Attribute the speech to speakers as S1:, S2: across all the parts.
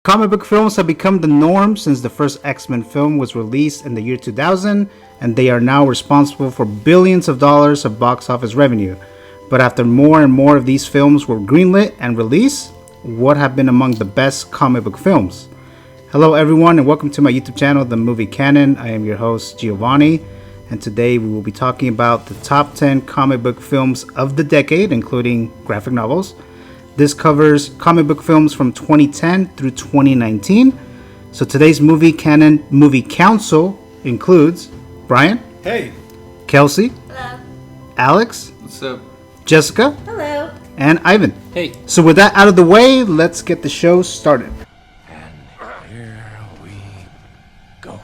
S1: Comic book films have become the norm since the first X-Men film was released in the year 2000, and they are now responsible for billions of dollars of box office revenue. But after more and more of these films were greenlit and released, what have been among the best comic book films? Hello everyone and welcome to my YouTube channel, The Movie Canon. I am your host, Giovany, and today we will be talking about the top 10 comic book films of the decade, including graphic novels. This covers comic book films from 2010 through 2019. So today's Movie Canon Movie Council includes Bryan.
S2: Hey.
S1: Kelsey.
S3: Hello.
S1: Alex.
S2: What's up?
S1: Jessica.
S3: Hello.
S1: And Ivan.
S4: Hey.
S1: So with that out of the way, let's get the show started.
S2: And here we go.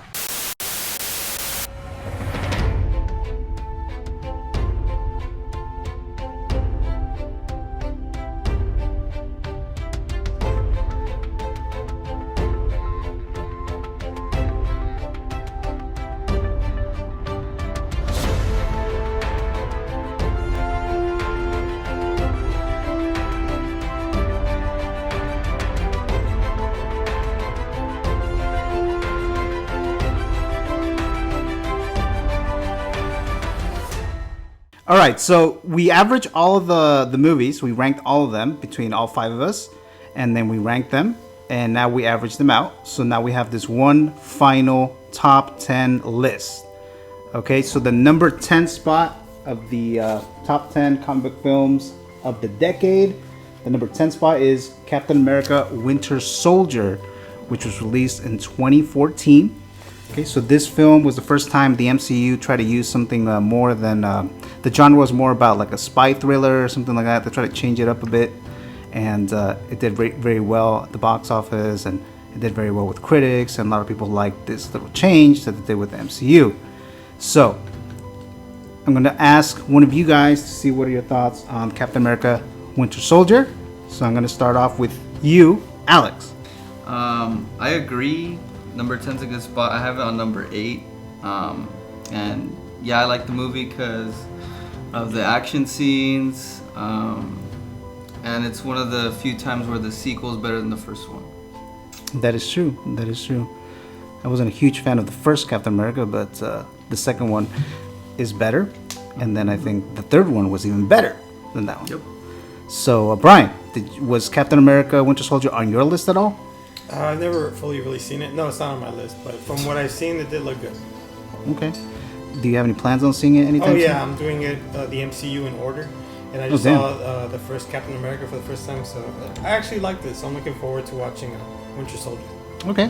S1: All right, so we averaged all of the movies. We ranked all of them between all five of us, and then we ranked them, and now we averaged them out. So now we have this one final top 10 list. Okay, so the number 10 spot of the top 10 comic book films of the decade, the number 10 spot is Captain America Winter Soldier, which was released in 2014. Okay, so this film was the first time the MCU tried to use something more than the genre was more about like a spy thriller or something like that. They tried to change it up a bit, and it did very well at the box office, and it did very well with critics, and a lot of people liked this little change that they did with the MCU. So I'm going to ask one of you guys to see what are your thoughts on Captain America Winter Soldier. So I'm going to start off with you, Alex.
S2: I agree. Number 10 is a good spot. I have it on number 8. And yeah, I like the movie because of the action scenes. And it's one of the few times where the sequel is better than the first one.
S1: That is true. That is true. I wasn't a huge fan of the first Captain America, but the second one is better. And then I think the third one was even better than that one.
S2: Yep.
S1: So, Bryan, was Captain America Winter Soldier on your list at all?
S5: I've never fully really seen it. No, it's not on my list, but from what I've seen, it did look good.
S1: Okay. Do you have any plans on seeing it anytime
S5: Oh yeah,
S1: soon?
S5: I'm doing it the MCU in order, and I just
S1: damn.
S5: saw the first Captain America for the first time, so I actually like this. So I'm looking forward to watching Winter Soldier.
S1: Okay.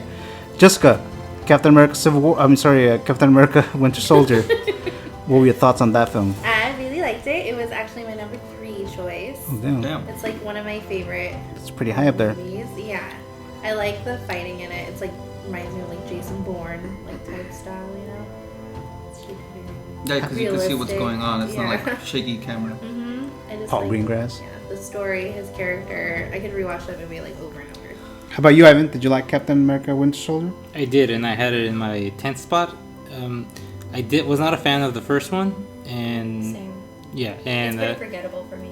S1: Jessica, Captain America Civil War. Captain America Winter Soldier. What were your thoughts on that film?
S3: I really liked it. It was actually my number 3 choice.
S1: Oh, damn.
S2: Damn.
S3: It's like one of my favorite
S1: It's pretty high up there.
S3: movies. Yeah. I like the fighting in it. It's like reminds me of like Jason Bourne like type style, you know? It's like
S2: Yeah, because you can see what's
S3: realistic.
S2: going on. It's not
S3: Yeah.
S2: like shaky camera.
S3: I just
S1: Paul
S3: like,
S1: Greengrass.
S3: Yeah, the story, his character. I could rewatch that movie like over and over.
S1: How about you, Ivan? Did you like Captain America Winter Soldier?
S4: I did, and I had it in my 10th spot. I was not a fan of the first one, and
S3: Same.
S4: yeah, and
S3: It's pretty forgettable for me.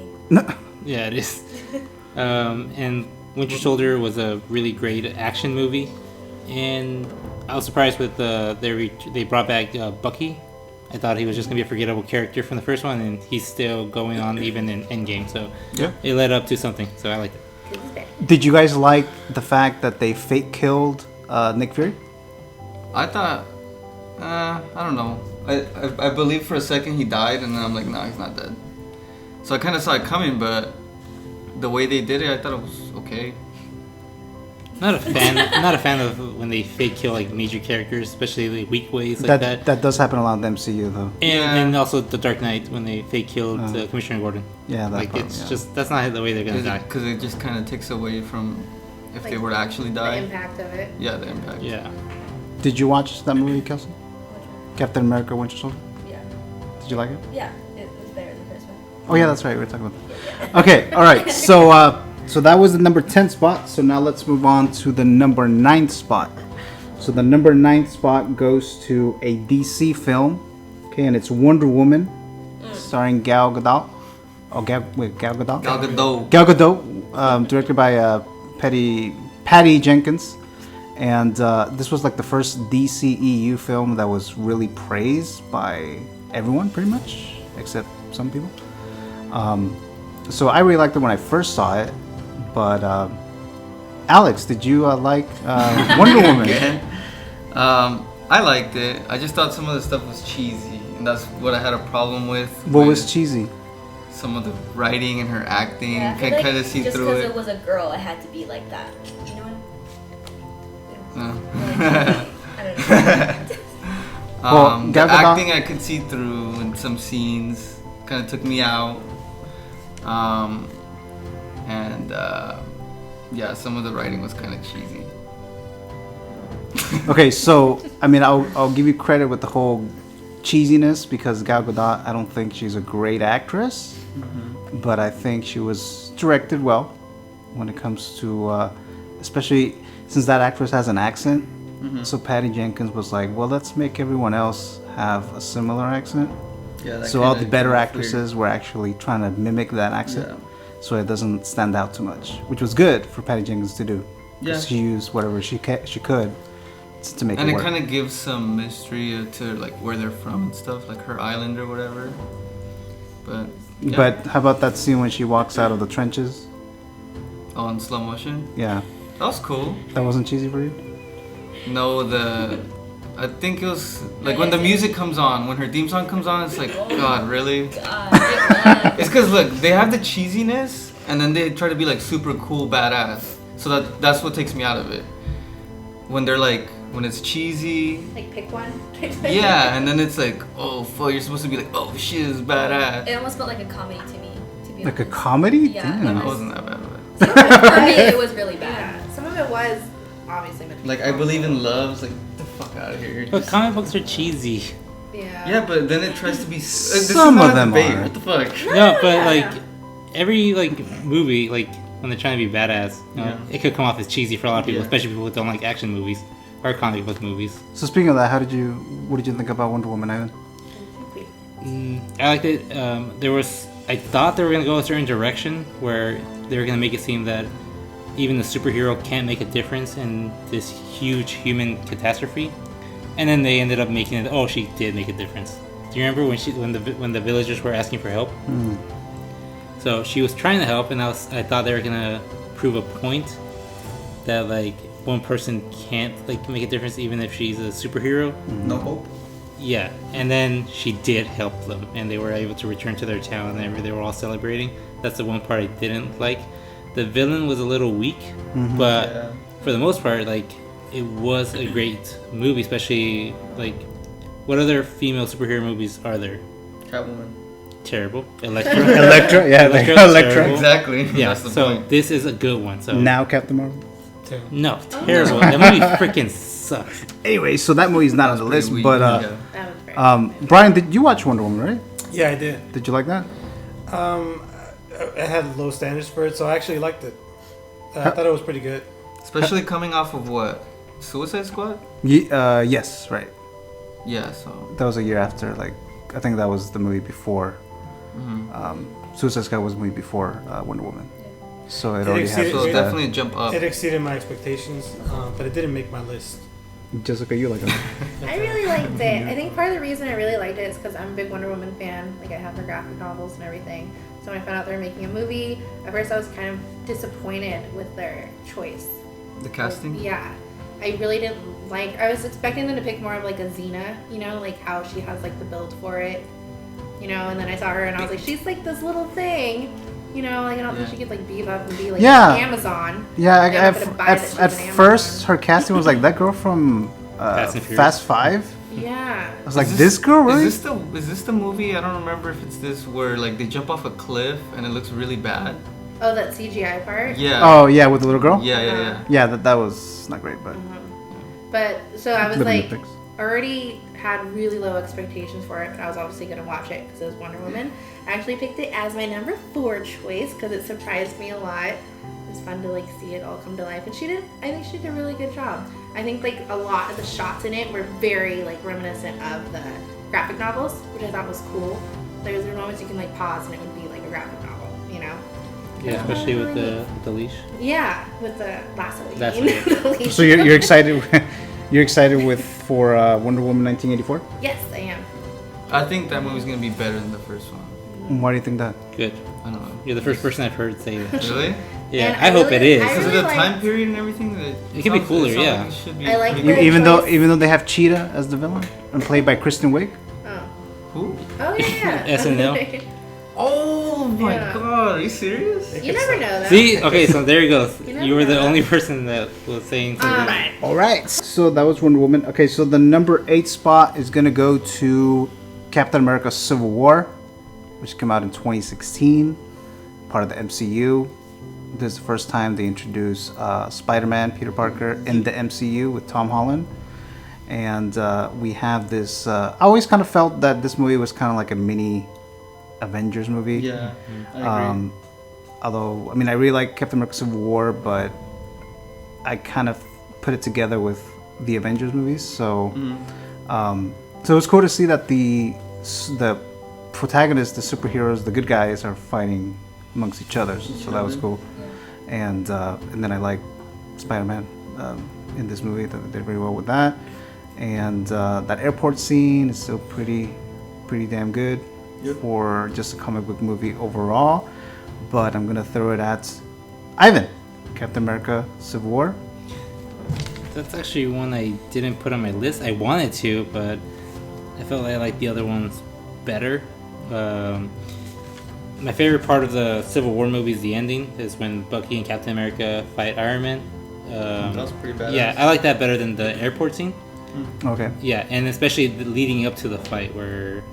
S4: yeah, it is. And Winter Soldier was a really great action movie, and I was surprised with they brought back Bucky. I thought he was just gonna be a forgettable character from the first one, and he's still going on even in Endgame. So
S1: Yeah.
S4: it led up to something. So I liked it.
S3: 'Cause it's bad.
S1: Did you guys like the fact that they fake killed Nick Fury?
S2: I thought, I don't know. I believed for a second he died, and then I'm like, no, he's not dead. So I kind of saw it coming, but the way they did it, I thought it was okay.
S4: Not a fan of when they fake kill like major characters, especially like weak ways like that.
S1: That does happen a lot in the MCU, though.
S4: And also the Dark Knight when they fake killed Commissioner Gordon.
S1: Yeah, that
S4: Like
S1: part,
S4: it's
S1: yeah.
S4: just that's not the way they're gonna die.
S2: Because it just kind of takes away from if they
S3: Like,
S2: were to actually
S3: The
S2: die.
S3: impact of it.
S2: Yeah, the impact.
S4: Yeah.
S1: Did you watch that movie, Kelsey?
S3: Which one?
S1: Captain America Winter Soldier?
S3: Yeah.
S1: Did you like it?
S3: Yeah. It was better than the first one.
S1: Oh yeah, that's right. We were talking about that. Okay, all right. So that was the number 10 spot. So now let's move on to the number 9 spot. So the number 9 spot goes to a DC film. Okay, and it's Wonder Woman, starring Gal Gadot. Gal Gadot.
S2: Gal Gadot.
S1: Gal Gadot, directed by Patty Patty Jenkins, and this was like the first DCEU film that was really praised by everyone, pretty much, except some people. So I really liked it when I first saw it, but Alex, did you like Wonder Woman?
S2: I liked it. I just thought some of the stuff was cheesy, and that's what I had a problem with.
S1: What was cheesy?
S2: Some of the writing and her acting.
S6: Yeah, I feel
S2: Can
S6: like
S2: kind of see
S6: just
S2: through
S6: because
S2: it.
S6: it was a girl, it had to be like that. You know what?
S2: No.
S6: I don't know.
S1: Well,
S2: The
S1: Gal Gadot-
S2: acting I could see through in some scenes. Kind of took me out. Yeah, some of the writing was kind of cheesy.
S1: Okay, so I mean, I'll give you credit with the whole cheesiness because Gal Gadot, I don't think she's a great actress, but I think she was directed well when it comes to, especially since that actress has an accent. So Patty Jenkins was like, well, let's make everyone else have a similar accent.
S2: Yeah, that
S1: So all the
S2: kinda
S1: better
S2: came off
S1: actresses were actually trying to mimic that accent,
S2: Yeah.
S1: so it doesn't stand out too much, which was good for Patty Jenkins to do. 'Cause
S2: Yeah.
S1: she used whatever she could to make
S2: And
S1: it
S2: it
S1: work.
S2: kind of gives some mystery to like where they're from and stuff, like her island or whatever. But yeah.
S1: But how about that scene when she walks out of the trenches?
S2: Oh, in slow motion,
S1: Yeah,
S2: that was cool.
S1: that wasn't cheesy for you?
S2: No, I think it was like when the music comes on, when her theme song comes on, it's like, God, really?
S6: God, it was.
S2: It's because look, they have the cheesiness, and then they try to be like super cool, badass. So that's what takes me out of it. When it's cheesy,
S3: Like pick one.
S2: yeah, and then it's like, oh fuck, you're supposed to be like, oh she is badass.
S6: It almost felt like a comedy to me, to be
S1: Like a
S6: honest.
S1: comedy?
S6: Yeah.
S1: Damn.
S2: It wasn't that bad of it.
S6: For me, it was really bad.
S3: Yeah, some of it was obviously meant to be
S2: Like I believe in love. It's like get the fuck out of here.
S4: But comic books are cheesy.
S3: Yeah.
S2: Yeah, but then it tries to be. This
S1: Some
S2: is not
S1: of
S2: a
S1: them
S2: debate.
S1: are.
S2: What the fuck?
S4: No, but
S3: yeah,
S4: like
S3: yeah.
S4: every like movie, like when they're trying to be badass, you know,
S2: Yeah.
S4: it could come off as cheesy for a lot of people,
S2: Yeah.
S4: especially people who don't like action movies or comic book movies.
S1: So speaking of that, what did you think about Wonder Woman, Ivan?
S4: I liked it. I thought they were gonna go a certain direction where they were gonna make it seem that even the superhero can't make a difference in this huge human catastrophe, and then they ended up making it. Oh, she did make a difference. Do you remember when the villagers were asking for help? So she was trying to help, and I thought they were gonna prove a point that like one person can't like make a difference even if she's a superhero.
S2: No hope.
S4: Yeah, and then she did help them, and they were able to return to their town, and they were all celebrating. That's the one part I didn't like. The villain was a little weak, but
S2: Yeah.
S4: for the most part, like it was a great movie. Especially like, what other female superhero movies are there?
S2: Catwoman.
S4: Terrible. Electra.
S1: Electra, yeah,
S4: Electra's
S1: Electra.
S4: terrible.
S2: Exactly.
S4: Yeah.
S2: That's the
S4: So
S2: point.
S4: this is a good one. So
S1: Now Captain Marvel.
S4: no, terrible. That movie freaking sucks.
S1: Anyway, so that movie's not on the
S2: Pretty
S1: list,
S2: weak,
S1: but
S2: yeah.
S3: That was very
S1: Brian, did you watch Wonder Woman, right?
S5: Yeah, I did.
S1: Did you like that?
S5: I had low standards for it, so I actually liked it. I thought it was pretty good.
S2: Especially coming off of what? Suicide Squad?
S1: Yes, right.
S2: Yeah. So.
S1: That was a year after, like, I think that was the movie before. Suicide Squad was the movie before Wonder Woman. So it already had
S5: exceeded-
S2: So
S1: this,
S2: definitely a jump up.
S5: It exceeded my expectations, but it didn't make my list.
S1: Jessica, you like it?
S3: I really liked it. I think part of the reason I really liked it is because I'm a big Wonder Woman fan. Like I have her graphic novels and everything. So when I found out they were making a movie, at first I was kind of disappointed with their choice.
S2: The casting.
S3: Yeah. I really didn't like. I was expecting them to pick more of like a Xena, you know, like how she has like the build for it, you know. And then I saw her and I was like, she's like this little thing, you know. Like I don't think she could like beef up and be like
S1: Yeah.
S3: Amazon.
S1: Yeah,
S3: I'm not gonna buy that she's
S1: at
S3: an
S1: first
S3: Amazon.
S1: her casting was like that girl from
S4: Fast and Furious.
S1: Fast Five.
S3: Yeah.
S1: I was like, this girl, really?
S2: Is this the movie? I don't remember if it's this where like they jump off a cliff and it looks really bad.
S3: Oh, that CGI part.
S2: Yeah.
S1: Oh yeah, with the little girl.
S2: Yeah.
S1: Yeah, that was not great, but
S3: But so I was
S1: living
S3: like,
S1: the pics.
S3: already had really low expectations for it, but I was obviously gonna watch it because it was Wonder Woman. I actually picked it as my number 4 choice because it surprised me a lot. It was fun to like see it all come to life, and I think she did a really good job. I think like a lot of the shots in it were very like reminiscent of the graphic novels, which I thought was cool. There were moments you can like pause and it would be like a graphic novel, you know.
S4: Yeah, especially with the leash.
S3: Yeah, with the lasso. you
S4: That's
S3: mean.
S4: right.
S3: The leash.
S1: So you're excited? You're excited for Wonder Woman 1984?
S3: Yes, I am.
S2: I think that movie's gonna be better than the first one.
S1: And why do you think that?
S4: Good.
S2: I don't know.
S4: You're the first person I've heard say that.
S2: Really?
S4: Yeah,
S3: And
S4: I hope it is.
S3: I
S2: Because
S3: really
S2: of the time
S3: liked-
S2: period and everything.
S4: It could be cooler, yeah.
S2: Like it should be
S3: I like
S2: pretty
S3: the-
S2: cool.
S1: Even
S3: choice.
S1: though they have Cheetah as the villain and played by Kristen Wiig.
S3: Oh.
S2: Who?
S3: Oh yeah.
S4: SNL.
S2: Oh my
S3: Yeah.
S2: god, are you serious?
S3: You never know that.
S4: See, okay, so there you go.
S3: never
S4: You were the
S3: know.
S4: only person that was saying something.
S1: All right. So that was Wonder Woman. Okay, so the number 8 spot is gonna go to Captain America: Civil War, which came out in 2016, part of the MCU. This is the first time they introduced Spider-Man, Peter Parker, in the MCU with Tom Holland. And we have this. I always kind of felt that this movie was kind of like a mini Avengers movie.
S2: Yeah, I agree.
S1: Although, I mean, I really like Captain America: Civil War, but I kind of put it together with the Avengers movies. So, so it was cool to see that the protagonists, the superheroes, the good guys, are fighting amongst each other. So that was cool. And then I like Spider-Man in this movie. They did very well with that. And that airport scene is still pretty damn good for just a comic book movie overall. But I'm gonna throw it at Ivan, Captain America: Civil War.
S4: That's actually one I didn't put on my list. I wanted to, but I felt like I liked the other ones better. My favorite part of the Civil War movie is the ending. Is when Bucky and Captain America fight Iron Man.
S2: That was pretty badass.
S4: Yeah, I like that better than the airport scene.
S1: Okay.
S4: Yeah, and especially leading up to the fight where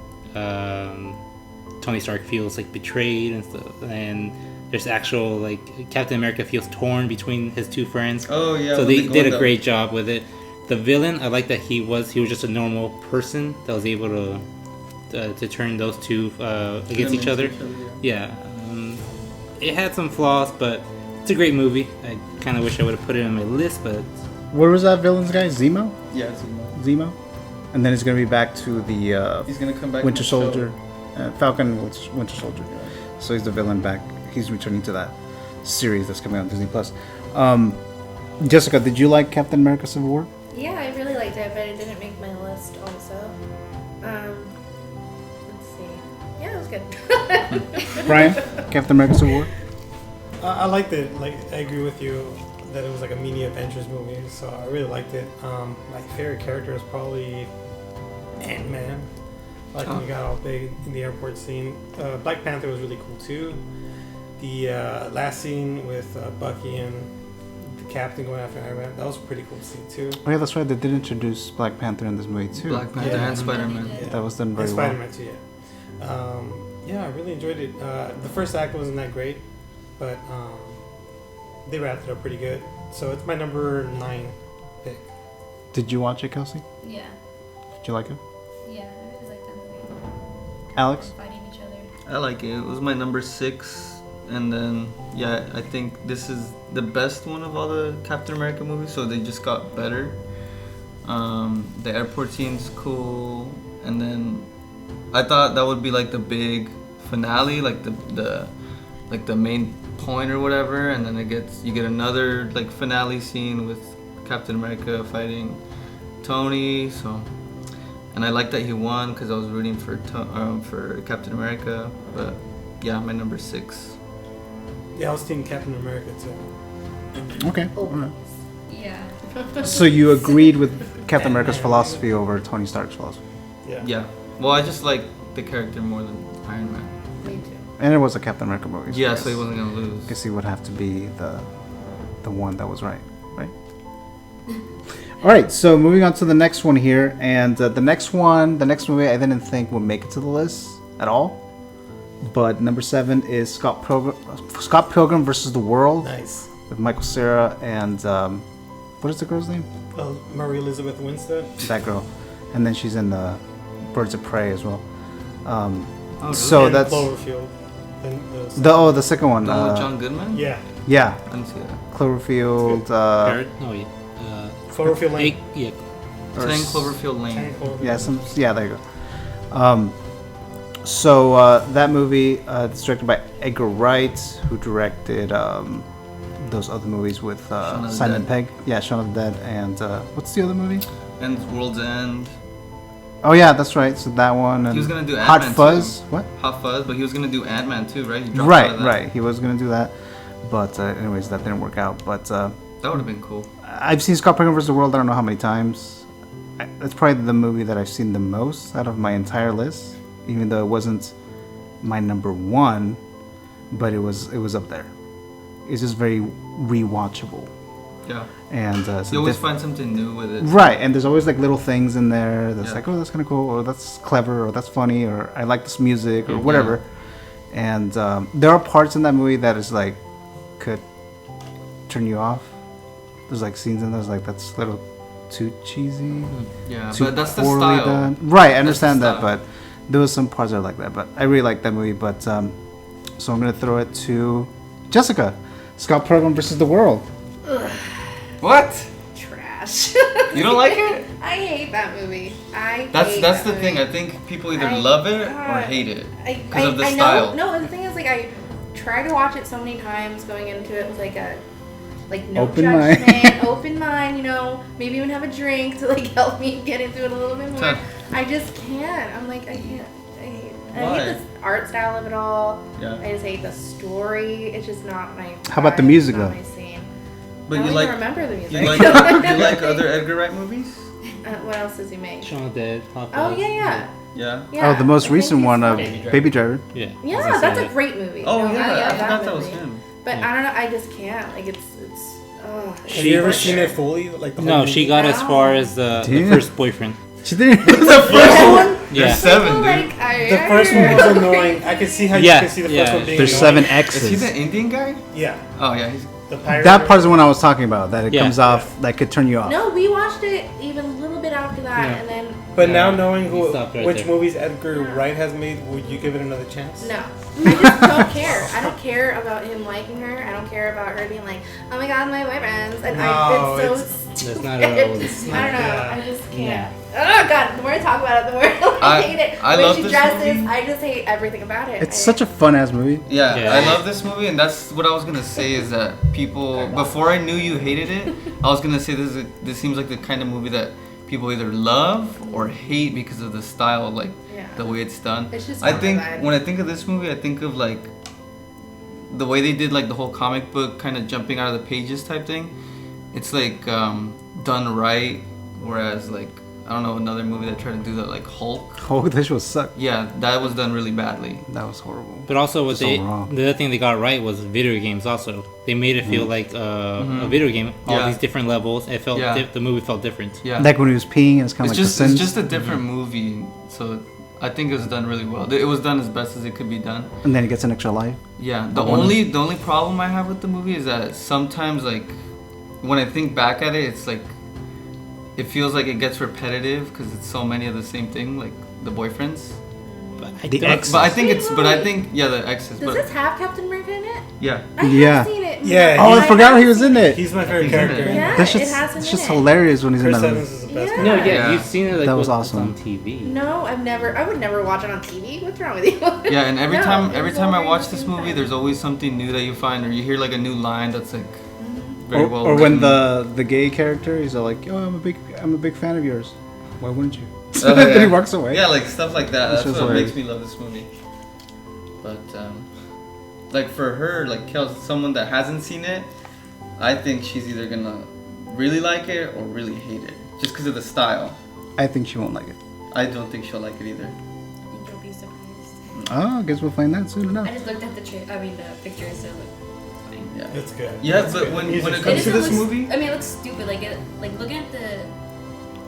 S4: Tony Stark feels like betrayed and stuff, and there's actual like Captain America feels torn between his two friends.
S2: Oh yeah.
S4: So
S2: when
S4: they
S2: go
S4: did a
S2: down.
S4: great job with it. The villain, I like that he was just a normal person that was able to turn those two against each other. Yeah, it had some flaws, but it's a great movie. I kind of wish I would have put it on my list, but
S1: Where was that villain's guy? Zemo?
S2: Yeah, Zemo.
S1: Zemo? And then it's gonna be back to the
S2: He's gonna come back.
S1: Winter
S2: in the show.
S1: Soldier, Falcon Winter Soldier. So he's the villain back. He's returning to that series that's coming out on Disney Plus. Jessica, did you like Captain America: Civil War?
S3: Yeah, I really liked it, but it didn't make my list also. Let's see. Yeah, it was good.
S1: Bryan, Captain America: Civil War.
S5: I liked it. Like, I agree with you that it was like a mini Avengers movie, so I really liked it. My favorite character is probably Ant-Man. Like when he got all big in the airport scene. Black Panther was really cool too. The last scene with Bucky and the Captain going after Iron Man, that was a pretty cool scene too.
S1: Oh yeah, that's right. They did introduce Black Panther in this movie too.
S2: Black Panther
S5: Yeah.
S2: and Spider-Man.
S5: Yeah.
S1: That was done
S5: And
S1: very well.
S5: Spider-Man too, yeah. Yeah, I really enjoyed it. The first act wasn't that great, but they wrapped it up pretty good. So it's my number 9 pick.
S1: Did you watch it, Kelsey?
S6: Yeah.
S1: Did you like it?
S6: Yeah, I really like that movie.
S1: Alex?
S6: Fighting each other.
S2: I like it. It was my number 6, and then yeah, I think this is the best one of all the Captain America movies. So they just got better. The airport scene's cool, and then I thought that would be like the big finale, like the main point or whatever, and then you get another like finale scene with Captain America fighting Tony. So, and I like that he won because I was rooting for Captain America. But yeah, my number 6.
S5: Yeah, I was team Captain America too.
S1: Okay. All right.
S6: Yeah.
S1: So you agreed with Captain America's philosophy over Tony Stark's philosophy.
S5: Yeah.
S2: Yeah. Well, I just like the character more than Iron Man.
S3: Me too.
S1: And it was a Captain America movie.
S2: Yeah,
S1: I
S2: so he wasn't gonna lose.
S1: guess he would have to be the one that was right? All right, so moving on to the next one here, and the next movie I didn't think would make it to the list at all, but number 7 is Scott Pilgrim versus the World
S5: Nice.
S1: with Michael Cera and what is the girl's name?
S5: Marie Elizabeth Winstead.
S1: That girl, and then she's in the Birds of Prey as well.
S2: Oh,
S1: So
S5: And
S1: that's
S5: Cloverfield.
S1: the second one.
S2: The one with John Goodman?
S5: Yeah.
S1: Yeah,
S2: I didn't see that.
S1: Cloverfield.
S4: Parrot? Oh yeah.
S5: Cloverfield Lane.
S4: Yeah.
S2: 10 Cloverfield Lane.
S5: Cloverfield
S1: Yeah,
S5: Lane.
S1: there you go. So that movie is directed by Edgar Wright, who directed those other movies with
S2: Shaun of the
S1: Simon
S2: Dead.
S1: Pegg. Yeah, Shaun of the Dead, and what's the other movie?
S2: And World's End.
S1: Oh yeah, that's right. So that one. And
S2: He was gonna do
S1: Hot
S2: Ant-Man
S1: Fuzz.
S2: too.
S1: What?
S2: Hot Fuzz, but he was gonna do Ant-Man too, right? He dropped out of that.
S1: Right. He was gonna do that, but anyways, that didn't work out. But
S2: That would have been cool.
S1: I've seen Scott Pilgrim vs. the World. I don't know how many times. That's probably the movie that I've seen the most out of my entire list, even though it wasn't my number one, but it was up there. It's just very rewatchable,
S2: Yeah.
S1: and
S2: You always find something new with it.
S1: right. And there's always like little things in there that's
S2: Yeah.
S1: like, oh, that's kind of cool, or that's clever, or that's funny, or I like this music, or
S2: Mhm.
S1: whatever. And there are parts in that movie that is like could turn you off. There's like scenes in there that's like that's a little too cheesy.
S2: Yeah,
S1: Too
S2: but that's the
S1: poorly
S2: style.
S1: done. Right, I
S2: That's the
S1: understand that,
S2: style.
S1: but there was some parts that are like that. But I really like that movie. But so I'm gonna throw it to Jessica. Scott Pilgrim versus the World.
S2: What?
S3: Trash.
S2: You don't like it?
S3: I hate that movie.
S2: That's
S3: hate
S2: the
S3: that
S2: thing.
S3: movie.
S2: I think people either
S3: I-
S2: love it or
S3: God.
S2: hate it
S3: I
S2: because of the
S3: I
S2: style.
S3: know. No, the thing is, like, I tried to watch it so many times going into it with like a no
S1: Open mind.
S3: judgment, open mind. You know, maybe even have a drink to like help me get into it a little bit more.
S2: Huh.
S3: I just can't. I'm like, I can't. I
S2: Why?
S3: hate the art style of it all.
S2: Yeah.
S3: I just hate the story. It's just not my.
S1: How about the
S3: vibe,
S1: music,
S3: not
S1: though?
S3: my scene.
S2: But
S3: I
S2: you
S3: don't
S2: like
S3: even remember the music.
S2: you like other Edgar Wright movies?
S3: What else does he make?
S4: Shaun of the Dead. Hot
S3: Oh
S4: Fuzz.
S3: yeah.
S2: Yeah.
S3: Yeah.
S1: Oh, the most
S3: I think
S1: recent
S3: he's
S1: one,
S3: funny.
S1: Baby Driver.
S4: Yeah.
S3: Yeah, that's a great movie.
S2: Oh
S3: No,
S2: yeah, I
S3: love
S2: forgot that was
S3: movie.
S2: him.
S3: But
S4: Yeah.
S3: I don't know. I just can't. Like it's. Oh,
S5: Have you ever seen it fully? Like the whole
S4: No,
S5: movie?
S4: she got as far as the
S1: Damn.
S4: first boyfriend.
S1: She didn't.
S2: The first one?
S4: Yeah.
S2: There's seven, dude.
S3: Like,
S5: The first one was annoying. I could see how
S4: Yeah,
S5: you could see the first
S4: yeah.
S5: one being
S1: There's
S5: annoying.
S1: 7 X's.
S2: Is he the Indian guy?
S5: Yeah.
S2: Oh yeah, he's
S5: The pirate.
S1: That part's the one I was talking about. That it
S4: Yeah.
S1: comes off that could turn you off.
S3: No, we watched it even a little bit after that,
S4: Yeah.
S3: and then
S5: But
S4: Yeah.
S5: now knowing
S4: You stopped right
S5: which
S4: there.
S5: movies Edgar Wright has made, would you give it another chance?
S3: no, I just don't care. I don't care about him liking her. I don't care about her being like, oh my god, my boyfriends, and
S5: No,
S3: it's so
S5: it's-
S3: stupid.
S4: That's not at all.
S5: It's
S3: I
S5: not
S3: don't know.
S5: that.
S3: I just can't. Oh god, the more I talk about it, the more I hate it.
S2: I
S3: when
S2: love
S3: she
S2: this
S3: dresses,
S2: movie.
S3: I just hate everything about it.
S1: It's such a fun ass movie.
S2: Yeah,
S4: Yeah.
S2: I love this movie, and that's what I was gonna say is that people before I knew you hated it, I was gonna say this seems like the kind of movie that people either love or hate because of the style, like
S3: Yeah.
S2: the way it's done.
S3: It's just
S2: I
S3: not
S2: think
S3: my vibe.
S2: when I think of this movie, I think of like the way they did like the whole comic book kind of jumping out of the pages type thing. It's like done right, whereas like I don't know another movie that tried to do that like Hulk.
S1: Oh, this was suck.
S2: Yeah, that was done really badly.
S1: That was horrible.
S4: But also, what
S1: So
S4: they
S1: wrong.
S4: the other thing they got right was video games. Also, they made it feel like a video game. All
S2: Yeah.
S4: these different levels. It felt
S2: Yeah.
S4: the movie felt different.
S2: Yeah,
S1: Like when he was peeing, it's kind of
S2: it's
S1: like
S2: just
S1: The
S2: it's
S1: Sims.
S2: just a different movie. So I think it was done really well. It was done as best as it could be done.
S1: And then he gets an extra life.
S2: Yeah. The
S1: one-
S2: only problem I have with the movie is that sometimes like when I think back at it, it's like it feels like it gets repetitive because it's so many of the same thing, like the boyfriends.
S4: But I
S1: The
S4: don't-
S1: X-
S2: But I think
S3: Wait,
S2: it's
S3: wait,
S2: but I
S3: wait.
S2: think yeah the exes.
S3: Does
S2: But
S3: this have Captain America in it?
S2: yeah.
S3: I
S1: Yeah.
S3: have seen it.
S5: Yeah,
S1: Oh, I
S5: I
S1: forgot
S3: have
S1: he was
S3: seen
S1: in it.
S5: He's my favorite
S2: He's in
S5: character.
S2: it.
S3: Yeah,
S1: That's
S3: it
S1: just,
S3: has him
S1: it's
S3: in
S1: just
S3: it.
S1: hilarious when he's
S5: Chris
S1: in that
S5: Evans
S1: movie.
S5: is the best.
S3: Yeah.
S4: No, yeah,
S2: Yeah.
S4: you've seen it like
S1: That was
S4: when
S1: awesome.
S4: it's on TV.
S3: No, I would never watch it on TV. What's wrong with you?
S2: Yeah, and every
S3: No,
S2: time
S3: it
S2: every
S3: was
S2: time I
S3: always
S2: watch
S3: the
S2: this
S3: same
S2: movie,
S3: time.
S2: there's always something new that you find, or you hear like a new line that's like very well.
S1: Or when
S2: written.
S1: the gay character, he's all like, "Oh, I'm a big fan of yours. Why wouldn't you?"
S2: Oh,
S1: Then
S2: yeah.
S1: he walks away.
S2: Yeah, like stuff like that.
S1: That's
S2: That's
S1: just
S2: what makes
S1: hilarious.
S2: me love this movie. But like for her, like Kelsey, someone that hasn't seen it, I think she's either gonna really like it or really hate it, just because of the style.
S1: I think she won't like it.
S2: I don't think she'll like it either.
S6: I think you'll be surprised.
S1: Oh, I guess we'll find out soon enough.
S6: I just looked at the the pictures, so it looked fine.
S2: Yeah.
S5: It's good.
S2: Yeah,
S5: It's
S2: but
S5: good.
S2: when
S5: Music's
S2: it
S5: good.
S2: comes to
S6: doesn't
S2: this
S6: look-
S2: movie,
S6: I mean, it looks stupid. Like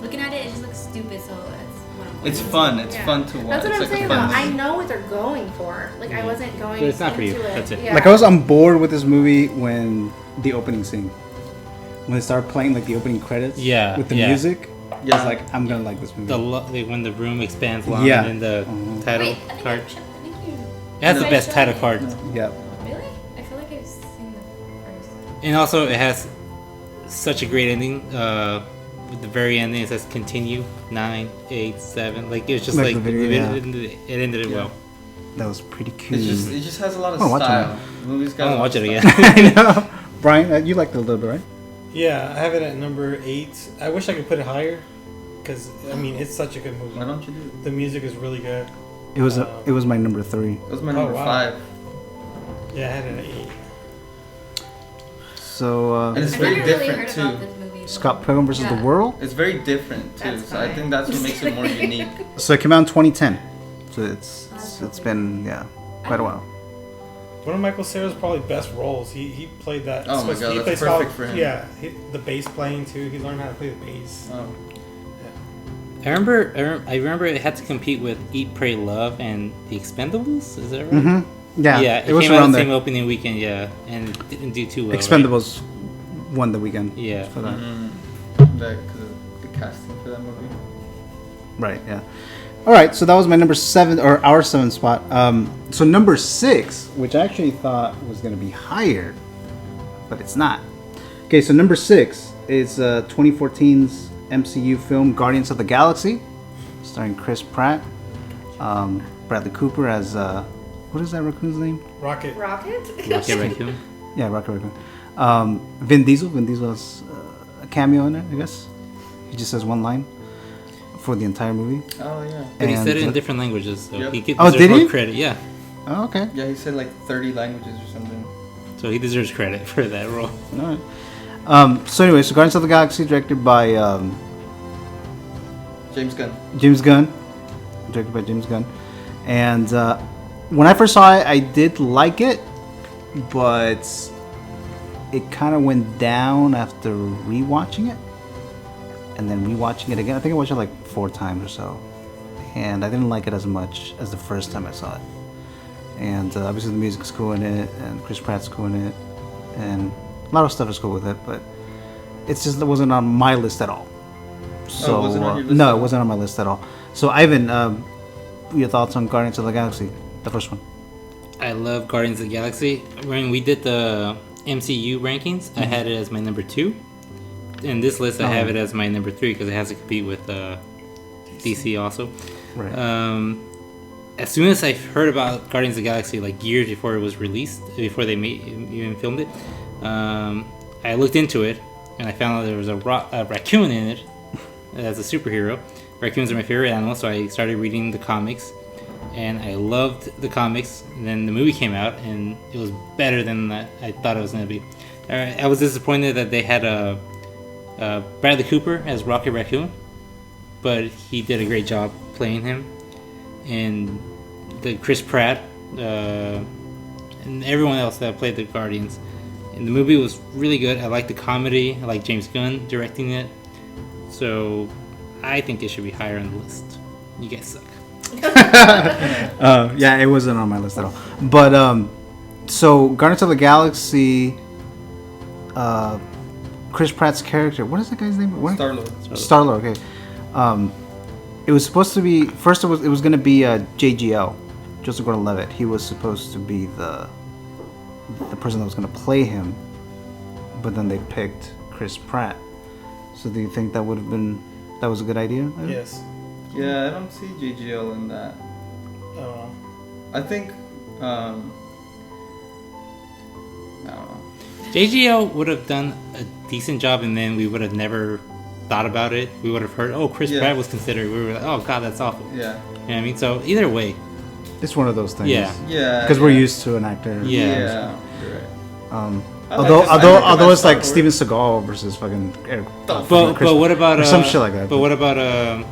S6: looking at it, it just looks stupid. So that's what I'm.
S2: it's fun. It's
S3: Yeah.
S2: fun to watch.
S3: That's what
S2: it's
S3: I'm
S2: like
S3: saying
S2: a
S3: though.
S2: fun
S3: I
S2: movie.
S3: know what they're going for. Like I wasn't going.
S4: But it's not for you.
S3: into it.
S4: That's it.
S3: Yeah.
S1: Like I was on board with this movie when the opening scene, when they started playing like the opening credits.
S4: Yeah,
S1: With the
S4: yeah.
S1: music.
S2: Yeah.
S1: I was like, I'm gonna like this movie.
S4: Like when the room expands long
S1: Yeah.
S4: and then the
S1: Mhm.
S4: title
S6: Wait, I think
S4: card.
S6: I think you.
S4: It has the
S6: I
S4: best
S6: showed
S4: title
S6: it.
S4: card.
S1: Yeah.
S6: Really? I feel like I've seen the first.
S4: And also, it has such a great ending. With the very ending, it says continue 9, 8, 7. Like it was just
S1: Like
S4: like,
S1: the video, yeah.
S4: it ended it well.
S1: That was pretty cool.
S2: It just has a lot of
S1: Oh, watch it,
S2: style.
S1: man.
S2: The movie's
S4: I
S2: got.
S4: want
S2: a
S4: to
S2: lot
S4: watch
S2: of
S4: it again.
S2: style.
S1: I know. Brian, you liked it a little bit, right?
S5: Yeah, I have it at number 8. I wish I could put it higher, because I mean it's such a good movie.
S2: Why don't you do it?
S5: The music is really good.
S1: It was it was my number 3.
S2: That was my
S5: Oh,
S2: number
S5: wow.
S2: 5.
S5: Yeah, I had it at 8.
S1: So
S2: And it's
S6: I've
S2: very
S6: never really
S2: different
S6: heard about
S2: too.
S6: this movie.
S1: Scott Pilgrim versus the
S6: Yeah.
S1: World.
S2: It's very different too.
S3: That's
S2: So I
S3: fine.
S2: think that's what makes it more unique.
S1: So it came out in 2010. So it's been quite a while.
S5: One of Michael Cera's probably best roles. He played that.
S2: Oh my
S5: he
S2: God, that's
S5: plays
S2: perfect for him.
S5: Yeah, the bass playing too. He learned how to play the bass.
S2: Oh.
S4: I remember it had to compete with Eat, Pray, Love and The Expendables. Is that right?
S1: Mm-hmm. Yeah,
S4: it
S1: was
S4: came out
S1: around
S4: the same
S1: there.
S4: opening weekend. Yeah, and it didn't do too well.
S1: Expendables won the weekend.
S4: Yeah.
S1: For that.
S2: Because of the casting for that movie.
S1: Right. Yeah. All right. So that was my number 7 or our 7 spot. So number 6, which I actually thought was going to be higher, but it's not. Okay. So number 6 is 2014's MCU film Guardians of the Galaxy, starring Chris Pratt, Bradley Cooper as what is that raccoon's name?
S5: Rocket.
S3: Rocket?
S4: Rocket Raccoon.
S1: Yeah, Rocket Raccoon. Vin Diesel. Vin Diesel has a cameo in it, I guess. He just says one line for the entire movie.
S2: Oh yeah.
S4: But he
S1: And,
S4: said it in different languages, so
S2: Yep.
S4: he could
S1: Oh,
S4: deserve
S1: did
S4: more
S1: he?
S4: credit. Yeah,
S1: Oh, okay.
S2: Yeah, he said like 30 languages or something.
S4: so he deserves credit for that role.
S1: All right. So anyway, so Guardians of the Galaxy, directed by
S2: James Gunn.
S1: James Gunn. Directed by James Gunn. And when I first saw it, I did like it, but it kind of went down after rewatching it. And then rewatching it again. I think I watched it like 4 times or so. And I didn't like it as much as the first time I saw it. And obviously the music's cool in it, and Chris Pratt's cool in it, and a lot of stuff is cool with it, but it's just it wasn't on my list at all. So
S2: wasn't on your list at
S1: no, it
S2: all?
S1: wasn't on my list at all. So Ivan, your thoughts on Guardians of the Galaxy, the first one?
S4: I love Guardians of the Galaxy. When we did the MCU rankings, I had it as my number 2. In this list, I have it as my number 3 because it has to compete with DC also.
S1: Right.
S4: As soon as I heard about Guardians of the Galaxy, like years before it was released, before they even filmed it, I looked into it and I found out there was a raccoon in it as a superhero. Raccoons are my favorite animal, so I started reading the comics, and I loved the comics. And then the movie came out, and it was better than I thought it was going to be. I was disappointed that they had Bradley Cooper as Rocket Raccoon, but he did a great job playing him. And the Chris Pratt and everyone else that played the Guardians. And the movie was really good. I like the comedy. I like James Gunn directing it. So I think it should be higher on the list. You guys suck.
S1: Yeah, it wasn't on my list at all. But so Guardians of the Galaxy, Chris Pratt's character. What is that guy's name? What?
S2: Star-Lord.
S1: Star-Lord. Okay. It was supposed to be first. It was going to be JGL, Joseph Gordon-Levitt. He was supposed to be the person that was going to play him, but then they picked Chris Pratt. So do you think that was a good idea?
S5: Yes.
S2: Yeah, I don't see JGL in that.
S5: I don't know.
S2: I think, I don't know.
S4: JGL would have done a decent job, and then we would have never thought about it. We would have heard, oh, Chris
S2: Yeah.
S4: Pratt was considered. We were like, oh, God, that's awful.
S2: Yeah.
S4: You know what I mean? So either way,
S1: It's one of those things.
S4: Yeah.
S2: Yeah.
S1: Because we're used to an actor.
S4: Yeah.
S2: You're right. I
S1: Although
S2: like this- I
S1: although it's like
S2: Star-Lord.
S1: Steven Seagal versus fucking Eric.
S2: But-
S4: But what about
S1: or some shit like that.
S4: But what about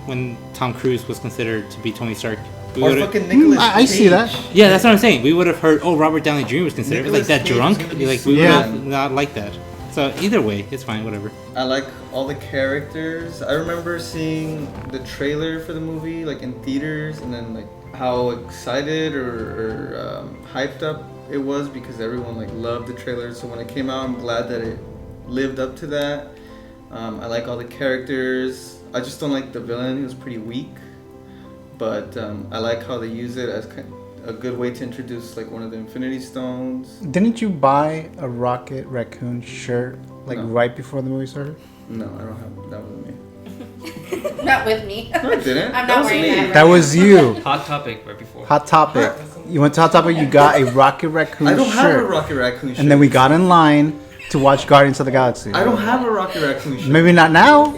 S4: when Tom Cruise was considered to be Tony Stark? We
S2: Or
S4: would've-
S2: fucking Nicolas
S1: I see
S2: Cage.
S1: that.
S4: Yeah, that's what I'm saying. We would have heard, oh, Robert Downey Jr. was considered
S2: Nicolas
S4: like that
S2: Cage
S4: drunk.
S2: is gonna be
S4: Like we would
S1: Yeah.
S4: have not like that. So either way, it's fine. Whatever.
S2: I like all the characters. I remember seeing the trailer for the movie like in theaters, and then like how excited or hyped up it was because everyone like loved the trailer. So when it came out, I'm glad that it lived up to that. I like all the characters. I just don't like the villain. He was pretty weak, but I like how they use it as a good way to introduce like one of the Infinity Stones.
S1: Didn't you buy a Rocket Raccoon shirt like
S2: No.
S1: right before the movie started?
S2: No, I don't have that with me.
S3: Not with me.
S2: No, I didn't.
S3: I'm
S2: That
S3: not
S2: was
S3: wearing
S2: me.
S3: that.
S1: That was you.
S7: Hot topic right before.
S1: Hot topic. You went to Hot Topic. You got a Rocket Raccoon
S2: I don't have a
S1: shirt,
S2: Rocket Raccoon shirt.
S1: and then we got in line to watch Guardians of the Galaxy.
S2: I don't have a Rocket Raccoon shirt.
S1: Maybe not now.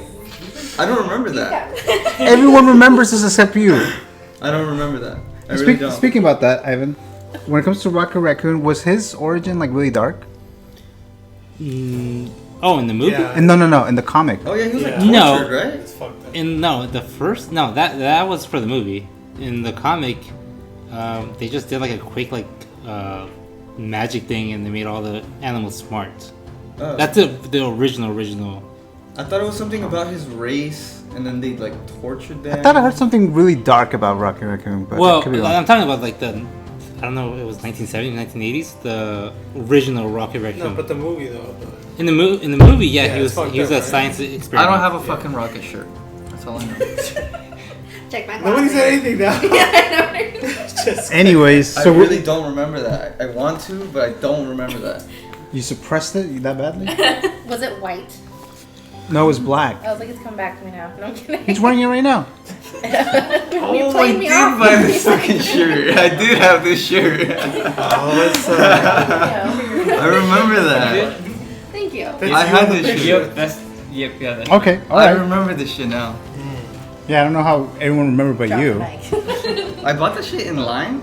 S2: I don't remember that.
S1: Everyone remembers this except you.
S2: I don't remember that. I really don't.
S1: Speaking about that, Ivan, when it comes to Rocket Raccoon, was his origin like really dark?
S4: Oh, in the movie?
S5: Yeah.
S1: And no, in the comic.
S2: Oh yeah, he was like
S5: Yeah.
S4: No.
S2: tortured, right?
S5: It's fucked up.
S4: That was for the movie. In the comic, they just did like a quick magic thing, and they made all the animals smart.
S2: Oh.
S4: That's the original.
S2: I thought it was something about his race, and then they like tortured them.
S1: I thought I heard something really dark about Rocket Raccoon, but
S4: Well,
S1: it could be wrong.
S4: I'm talking about like I don't know, it was 1970s, 1980s, the original Rocket Raccoon.
S5: No, but the movie though.
S4: in the movie, yeah,
S5: Yeah,
S4: he
S5: it's
S4: was
S5: fucked
S4: a
S5: up, right?
S4: science
S2: I
S4: experiment.
S2: don't have a fucking rocket shirt. That's all I know.
S3: Check my
S5: Nobody
S3: closet.
S5: said anything now.
S3: Yeah, I know.
S5: Just
S1: Anyways,
S2: I
S1: so
S2: really don't remember that. I want to, but I don't remember that.
S1: you suppressed it that badly?
S3: Was it white?
S1: No, it was black.
S3: I was like, it's coming back to me now. No, I'm kidding.
S1: He's wearing it right now.
S3: You're
S2: I
S3: playing me
S2: did
S3: off.
S2: buy this fucking shirt. I did have this shirt.
S1: Oh, it's
S2: I remember that.
S3: Thank you.
S2: I had this shirt.
S7: Yep, that's that's
S1: okay. All
S2: I
S1: right.
S2: remember this shit now.
S1: Yeah, I don't know how everyone remembered but
S3: Drop the
S1: you.
S3: mic.
S2: I bought that shit in line.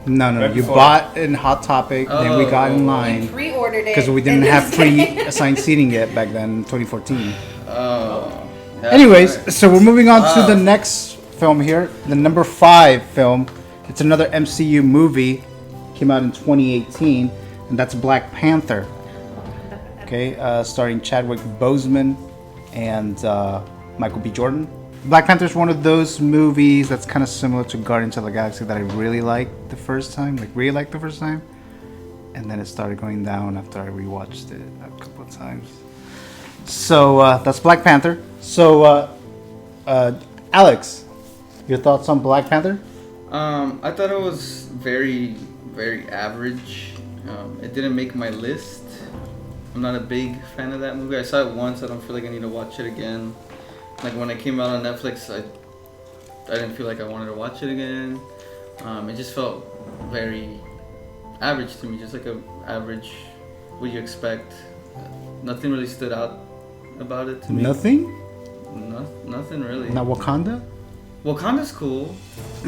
S1: No,
S5: Right
S1: you
S5: before.
S1: bought in Hot Topic, then we got in line
S3: Pre-ordered it.
S1: because we didn't
S3: and
S1: have
S3: then-
S1: pre-assigned seating yet back then, in 2014.
S2: Oh. that's
S1: Anyways,
S2: right.
S1: so we're moving on to
S2: Wow.
S1: the next film here, the number 5 film. It's another MCU movie, came out in 2018, and that's Black Panther. Okay, starring Chadwick Boseman and Michael B. Jordan. Black Panther is one of those movies that's kind of similar to Guardians of the Galaxy that I really liked the first time, and then it started going down after I rewatched it a couple of times. So that's Black Panther. So Alex, your thoughts on Black Panther?
S2: I thought it was very, very average. It didn't make my list. I'm not a big fan of that movie. I saw it once. I don't feel like I need to watch it again. Like when it came out on Netflix, I didn't feel like I wanted to watch it again. It just felt very average to me, just like a average. What you expect. Nothing really stood out about it to me.
S1: Nothing?
S2: Nothing really.
S1: Not Wakanda?
S2: Wakanda's cool.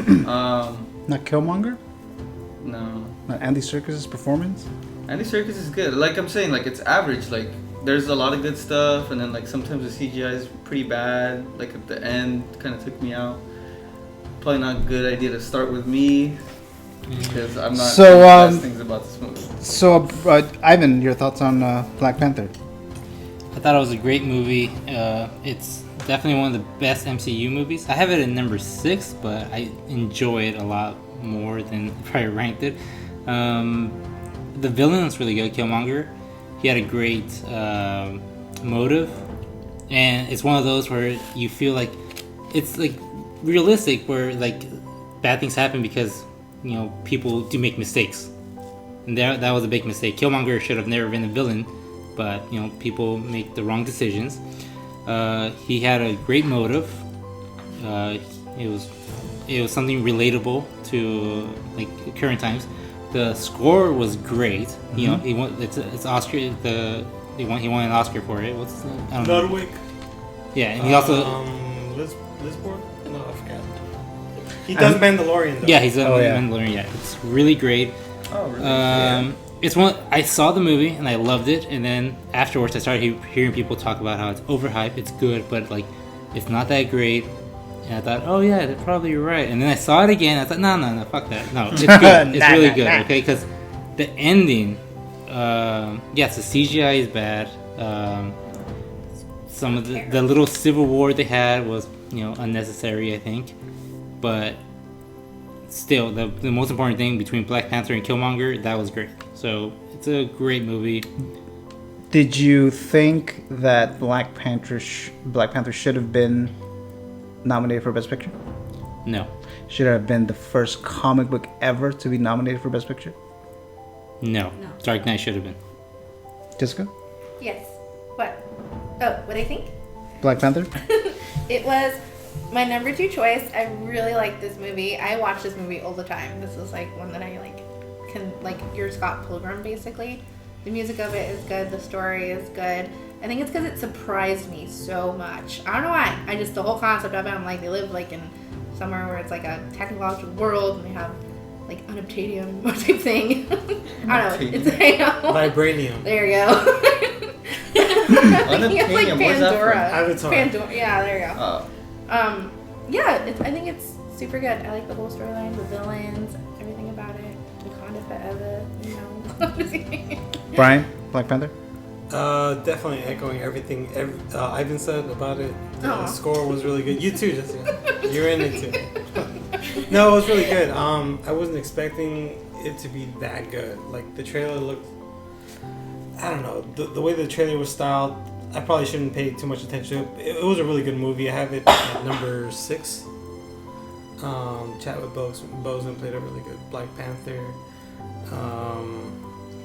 S1: Not Killmonger?
S2: No.
S1: Not Andy Serkis' performance?
S2: Andy Serkis is good. Like I'm saying, like it's average. Like there's a lot of good stuff, and then like sometimes the CGI is pretty bad. Like at the end, kind of took me out. Probably not a good idea to start with me because I'm not
S1: So,
S2: saying the best things about this movie.
S1: So, Ivan, your thoughts on Black Panther?
S4: I thought it was a great movie. It's definitely one of the best MCU movies. I have it at number 6, but I enjoy it a lot more than if I ranked it. The villain was really good, Killmonger. He had a great motive, and it's one of those where you feel like it's like realistic, where like bad things happen because people do make mistakes, and that was a big mistake. Killmonger should have never been a villain, but people make the wrong decisions. He had a great motive. It was something relatable to like current times. The score was great. He won. It's Oscar. He won an Oscar for it. What's his name? I don't know.
S5: Ludwig.
S4: Yeah, and he also
S5: Lisbon? No, I forgot. He does Mandalorian though.
S4: yeah he's a
S1: Oh, yeah.
S4: Mandalorian. Yeah, it's really great.
S2: Oh, really?
S4: It's one. I saw the movie and I loved it, and then afterwards I started hearing people talk about how it's overhyped. It's good, but like it's not that great. And I thought, oh yeah, they're probably right. And then I saw it again. I thought, no, fuck that. No, it's good. It's really good. Okay, because the ending, yes, the CGI is bad. Some of the little civil war they had was unnecessary, I think. But still, the most important thing between Black Panther and Killmonger, that was great. So it's a great movie.
S1: Did you think that Black Panther should have been nominated for Best Picture?
S4: No.
S1: Should have been the first comic book ever to be nominated for Best Picture?
S4: No.
S6: No.
S4: Dark Knight should have been.
S1: Jessica?
S3: Yes. What? Oh, what I think?
S1: Black Panther?
S3: It was My number 2 choice, I really like this movie. I watch this movie all the time. This is like one that I your Scott Pilgrim basically. The music of it is good. The story is good. I think it's because it surprised me so much. I don't know why. The whole concept of it, I'm like, they live like in somewhere where it's like a technological world and they have like unobtainium type thing. I don't know. It's
S5: Vibranium.
S3: There you go.
S2: Unobtainium,
S3: like
S2: where's that from?
S5: Avatar.
S3: Pandora. Yeah, there you go.
S2: Oh.
S3: Yeah, I think it's super good. I like the whole storyline, the villains, everything about it. Wakanda forever, you know.
S1: Bryan, Black Panther.
S5: Definitely echoing everything Ivan said about it. The
S3: Aw.
S5: score was really good. You too, Jessica. You're in it too. No, it was really good. I wasn't expecting it to be that good. Like the trailer looked. I don't know the way the trailer was styled. I probably shouldn't pay too much attention to it. It was a really good movie. I have it at number 6. Chadwick Boseman played a really good Black Panther.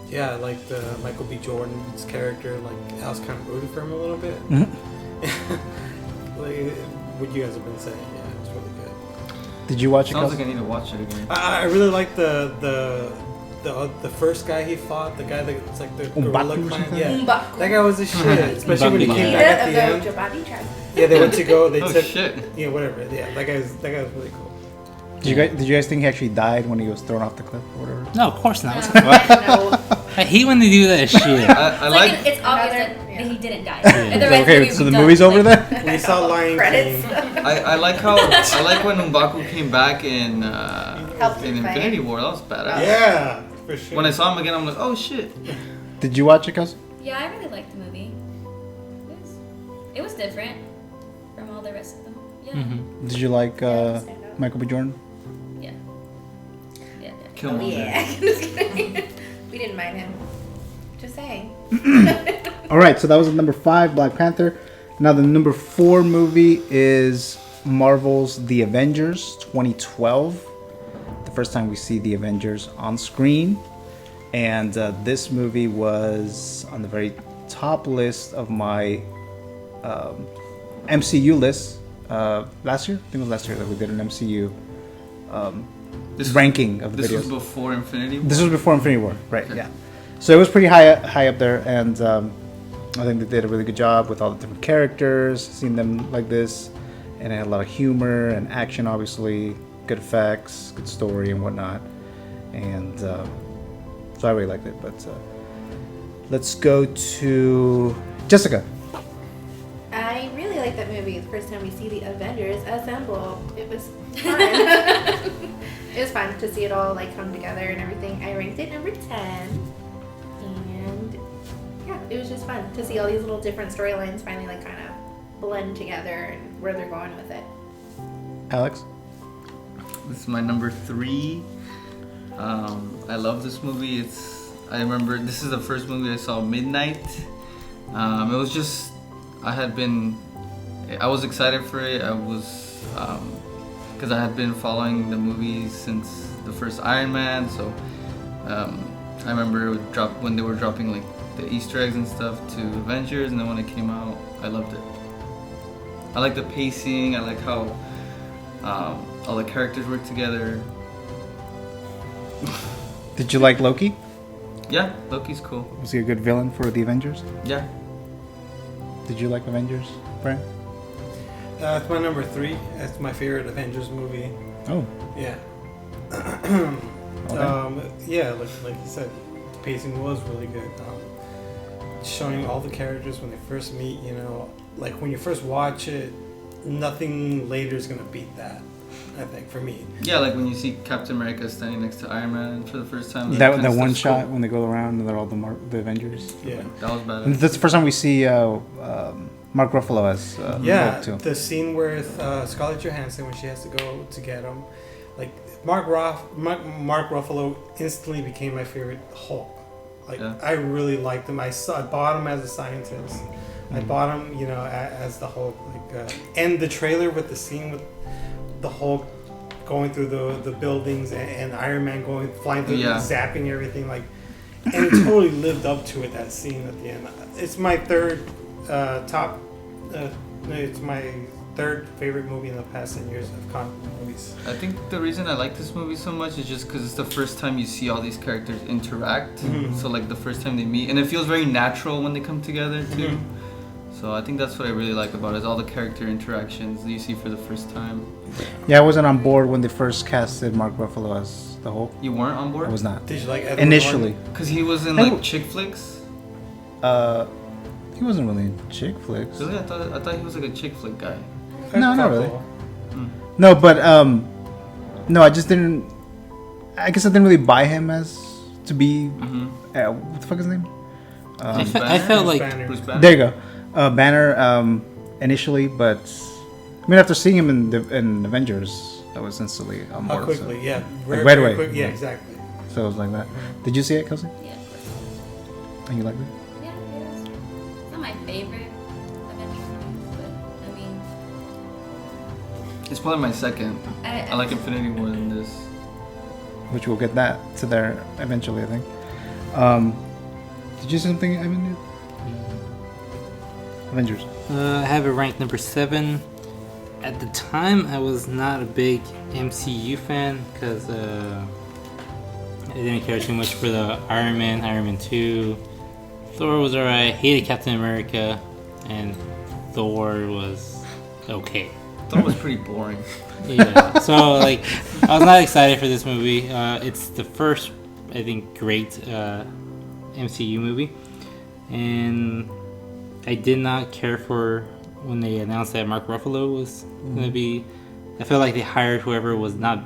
S5: Yeah, I liked Michael B. Jordan's character. Like, I was kind of rooting for him a little bit. Like, what you guys have been saying, yeah, it was really good.
S1: Did you watch it?
S2: Sounds
S1: Kelsey?
S2: like I need to watch it again.
S5: I really liked the first guy he fought, the guy that's like the gorilla
S1: M'Baku or
S5: clan.
S1: something?
S5: Yeah,
S3: M'Baku.
S5: that guy was the shit. Especially when he came
S3: Leader
S5: back at
S3: of
S5: the end.
S3: the Giovany tribe.
S5: Yeah, they went to go. They
S2: Oh,
S5: took.
S2: shit.
S5: Yeah, whatever. Yeah, that guy was really cool.
S1: Did you guys think he actually died when he was thrown off the cliff or whatever?
S4: No, of course not.
S3: No.
S4: I hate when they do that shit.
S2: I like.
S6: It's obvious
S3: Another-
S6: that he didn't die.
S4: Yeah.
S6: And the rest of
S1: Okay, so the movie's over then.
S5: When you saw Lion
S3: Credits.
S5: King,
S2: I like how I like when M'Baku came back in
S3: Helped him fight.
S2: Infinity War. That was badass.
S5: yeah, for sure.
S2: When I saw him again, I'm like, oh shit.
S1: Did you watch it, Kelsey?
S6: Yeah, I really liked the movie. It was different from all the rest of them. Yeah.
S4: Mhm.
S1: Did you like
S3: Yeah, stand out.
S1: Michael B. Jordan?
S6: Yeah. Yeah.
S2: Kill
S3: Oh,
S2: him.
S3: yeah. Just kidding. We didn't mind him. Just saying.
S1: All right, so that was number 5, Black Panther. Now the number 4 movie is Marvel's The Avengers 2012. The first time we see the Avengers on screen. And this movie was on the very top list of my MCU list last year. I think it was last year that we did an MCU ranking of the
S2: This
S1: videos.
S2: was before Infinity War.
S1: This was before Infinity War, right?
S2: Okay.
S1: Yeah. So it was pretty high up there, and I think they did a really good job with all the different characters, seeing them like this, and it had a lot of humor and action, obviously, good effects, good story, and whatnot. And so I really liked it. But let's go to Jessica.
S3: I really like that movie. The first time we see the Avengers assemble, it was fun. It was fun to see it all like come together and everything. I ranked it number 10, and yeah, it was just fun to see all these little different storylines finally like kind of blend together and where they're going with it.
S1: Alex?
S2: This is my number 3. I love this movie. I remember this is the first movie I saw midnight. It was just I was excited for it. I was because I had been following the movies since the first Iron Man. So I remember it would drop when they were dropping like the Easter eggs and stuff to Avengers, and then when it came out, I loved it. I like the pacing. I like how all the characters work together.
S1: Did you like Loki?
S2: Yeah, Loki's cool.
S1: Was he a good villain for the Avengers?
S2: Yeah.
S1: Did you like Avengers, Brian?
S5: It's my number 3. It's my favorite Avengers movie.
S1: Oh,
S5: Yeah.
S1: okay.
S5: Yeah, like you said, the pacing was really good. Showing all the characters when they first meet, like when you first watch it, nothing later is gonna beat that. I think for me.
S2: Yeah, like when you see Captain America standing next to Iron Man for the first time.
S1: that
S2: kind of
S1: one
S2: stuff's
S1: shot
S2: cool.
S1: when they go around and they're all the Avengers.
S5: Yeah.
S2: That was
S1: And
S2: badass.
S1: that's the first time we see Mark Ruffalo as
S5: Yeah,
S1: Hulk, too.
S5: the scene with Scarlett Johansson when she has to go to get him, like Mark Ruffalo instantly became my favorite Hulk. Like
S2: Yeah.
S5: I really liked him. I bought him as a scientist. I bought him, as the Hulk. And the trailer with the scene with the Hulk going through the buildings and Iron Man flying through,
S2: Yeah.
S5: zapping everything, and it totally lived up to it. That scene at the end. It's my third top. It's my third favorite movie in the past 10 years of comic book movies.
S2: I think the reason I like this movie so much is just because it's the first time you see all these characters interact. So like the first time they meet, and it feels very natural when they come together too. So I think that's what I really like about it, is all the character interactions that you see for the first time.
S1: Yeah, I wasn't on board when they first casted Mark Ruffalo as the Hulk.
S2: You weren't on
S1: I
S2: board?
S1: was not.
S5: Did you like Edward
S1: Initially.
S2: Because he was in
S1: I
S2: like
S1: w-
S2: chick flicks?
S1: He wasn't really in chick flicks.
S2: Really? I thought he was like a chick flick guy.
S5: Norton?
S1: No, not really.
S5: Couple.
S1: No, but no, I just didn't. I guess I didn't really buy him as to be. What the fuck is his name?
S4: I felt like
S5: Banner.
S2: Bruce Banner?
S1: There you go, Banner. Initially, but I mean, after seeing him in Avengers, I was instantly on board.
S5: How quickly? Yeah.
S1: Like right away.
S5: Quick. Yeah, exactly.
S1: So it was like that. Did you see it, Kelsey?
S6: Yeah, of course.
S1: And you liked it?
S6: Yeah, it is. It's not my favorite Avengers movie, but I mean,
S2: It's probably my second. I like Infinity more than this.
S1: Which we'll get that to there eventually, I think. Did you see something, Evan? Avengers.
S4: I have it ranked number 7. At the time, I was not a big MCU fan because I didn't care too much for the Iron Man 2. Thor was alright. Hated Captain America, and Thor was okay.
S2: Thor was pretty boring.
S4: Yeah. So like, I was not excited for this movie. It's the first, I think, great MCU movie, and I did not care for when they announced that Mark Ruffalo was gonna be. I felt like they hired whoever was not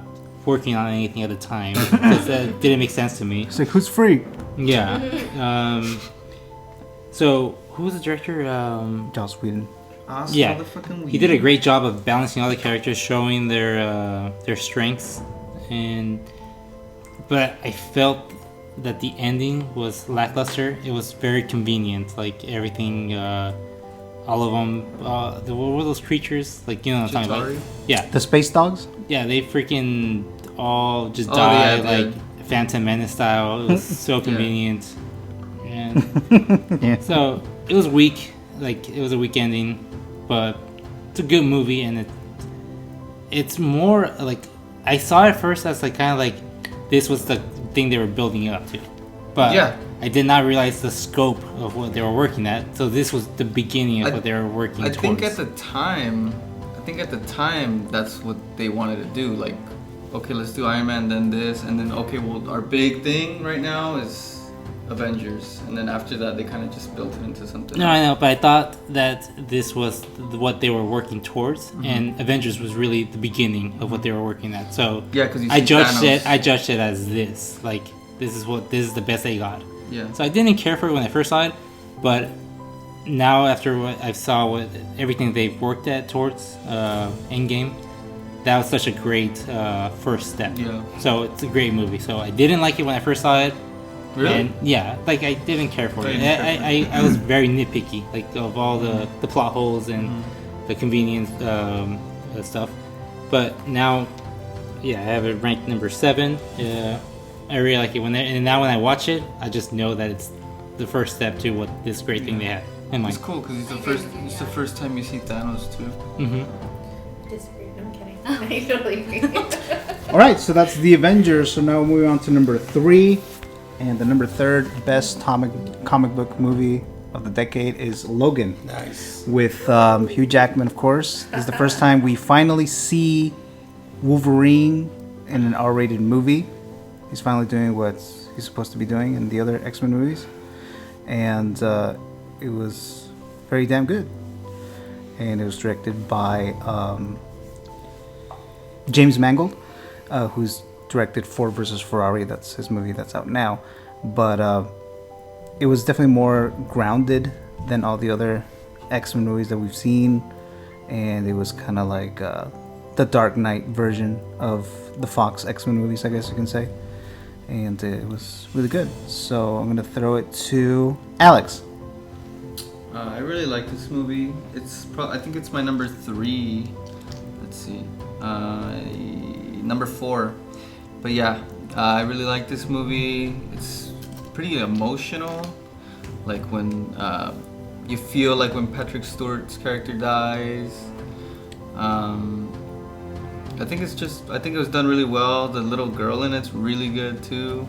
S4: working on anything at the time because that didn't make sense to me.
S1: It's like, who's free?
S4: Yeah. So who was the director?
S1: Joss Whedon.
S2: Awesome.
S4: Yeah,
S2: Motherfucking
S4: he did a great job of balancing all the characters, showing their strengths, but I felt that the ending was lackluster. It was very convenient, like everything, all of them. What were those creatures? Like, you know what I'm talking
S2: Chitauri?
S4: about? Yeah,
S1: The Space Dogs?
S4: yeah, they freaking all just
S2: Oh,
S4: died
S2: yeah,
S4: like Phantom Menace style. It was so convenient, and
S1: Yeah.
S4: so it was weak. Like, it was a weak ending, but it's a good movie, and it's more like, I saw it first as like kind of like this was the thing they were building up to, but
S2: Yeah.
S4: I did not realize the scope of what they were working at. So this was the beginning of what they were working
S2: I
S4: towards.
S2: think at the time that's what they wanted to do. Like, okay, let's do Iron Man, then this, and then okay, well, our big thing right now is Avengers, and then after that they kind of just built it into something.
S4: No, I know, but I thought that this was what they were working towards, and Avengers was really the beginning of what they were working at. So
S2: Yeah, because
S4: I judged it as this. Like, this is the best they got.
S2: Yeah.
S4: So I didn't care for it when I first saw it, but now after what I saw, everything they've worked at towards Endgame, that was such a great first step.
S2: Yeah.
S4: So it's a great movie. So I didn't like it when I first saw it.
S2: Really?
S4: And yeah, like I didn't care for it.
S2: You didn't care for
S4: I was very nitpicky, like of all the plot holes and the convenience stuff. But now, yeah, I have it ranked number 7. I really like it and now when I watch it, I just know that it's the first step to what this great thing they had in mind.
S2: It's cool because it's the first time you see Thanos too.
S3: Disagree. I'm kidding. I totally agree.
S1: All right, so that's the Avengers. So now moving on to number 3, and the number 3rd best comic book movie of the decade is Logan,
S5: Nice.
S1: with Hugh Jackman, of course. This is the first time we finally see Wolverine in an R-rated movie. He's finally doing what he's supposed to be doing in the other X-Men movies, and it was very damn good. And it was directed by James Mangold, who's directed Ford vs. Ferrari. That's his movie that's out now. But it was definitely more grounded than all the other X-Men movies that we've seen. And it was kind of like the Dark Knight version of the Fox X-Men movies, I guess you can say. And it was really good. So I'm going to throw it to Alex.
S2: I really like this movie. I think it's my number 3. Let's see, number 4. But yeah, I really like this movie. It's pretty emotional. Like when you feel like when Patrick Stewart's character dies. I think it was done really well. The little girl in it's really good too.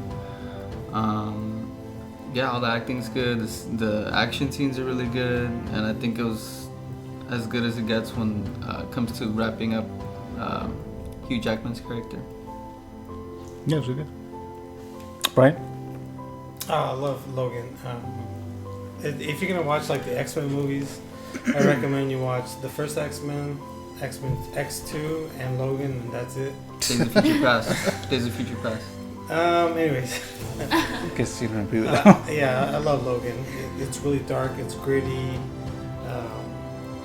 S2: Yeah, all the acting's good. The action scenes are really good, and I think it was as good as it gets when it comes to wrapping up Hugh Jackman's character.
S1: Yeah, it was good. Bryan?
S5: Oh, I love Logan. If you're gonna watch like the X-Men movies, I recommend you watch the first X-Men X2, and Logan, and that's it.
S2: Days of Future Past. Days of Future Past.
S5: Anyways.
S1: I guess you don't agree with that.
S5: Yeah, I love Logan. It's really dark. It's gritty.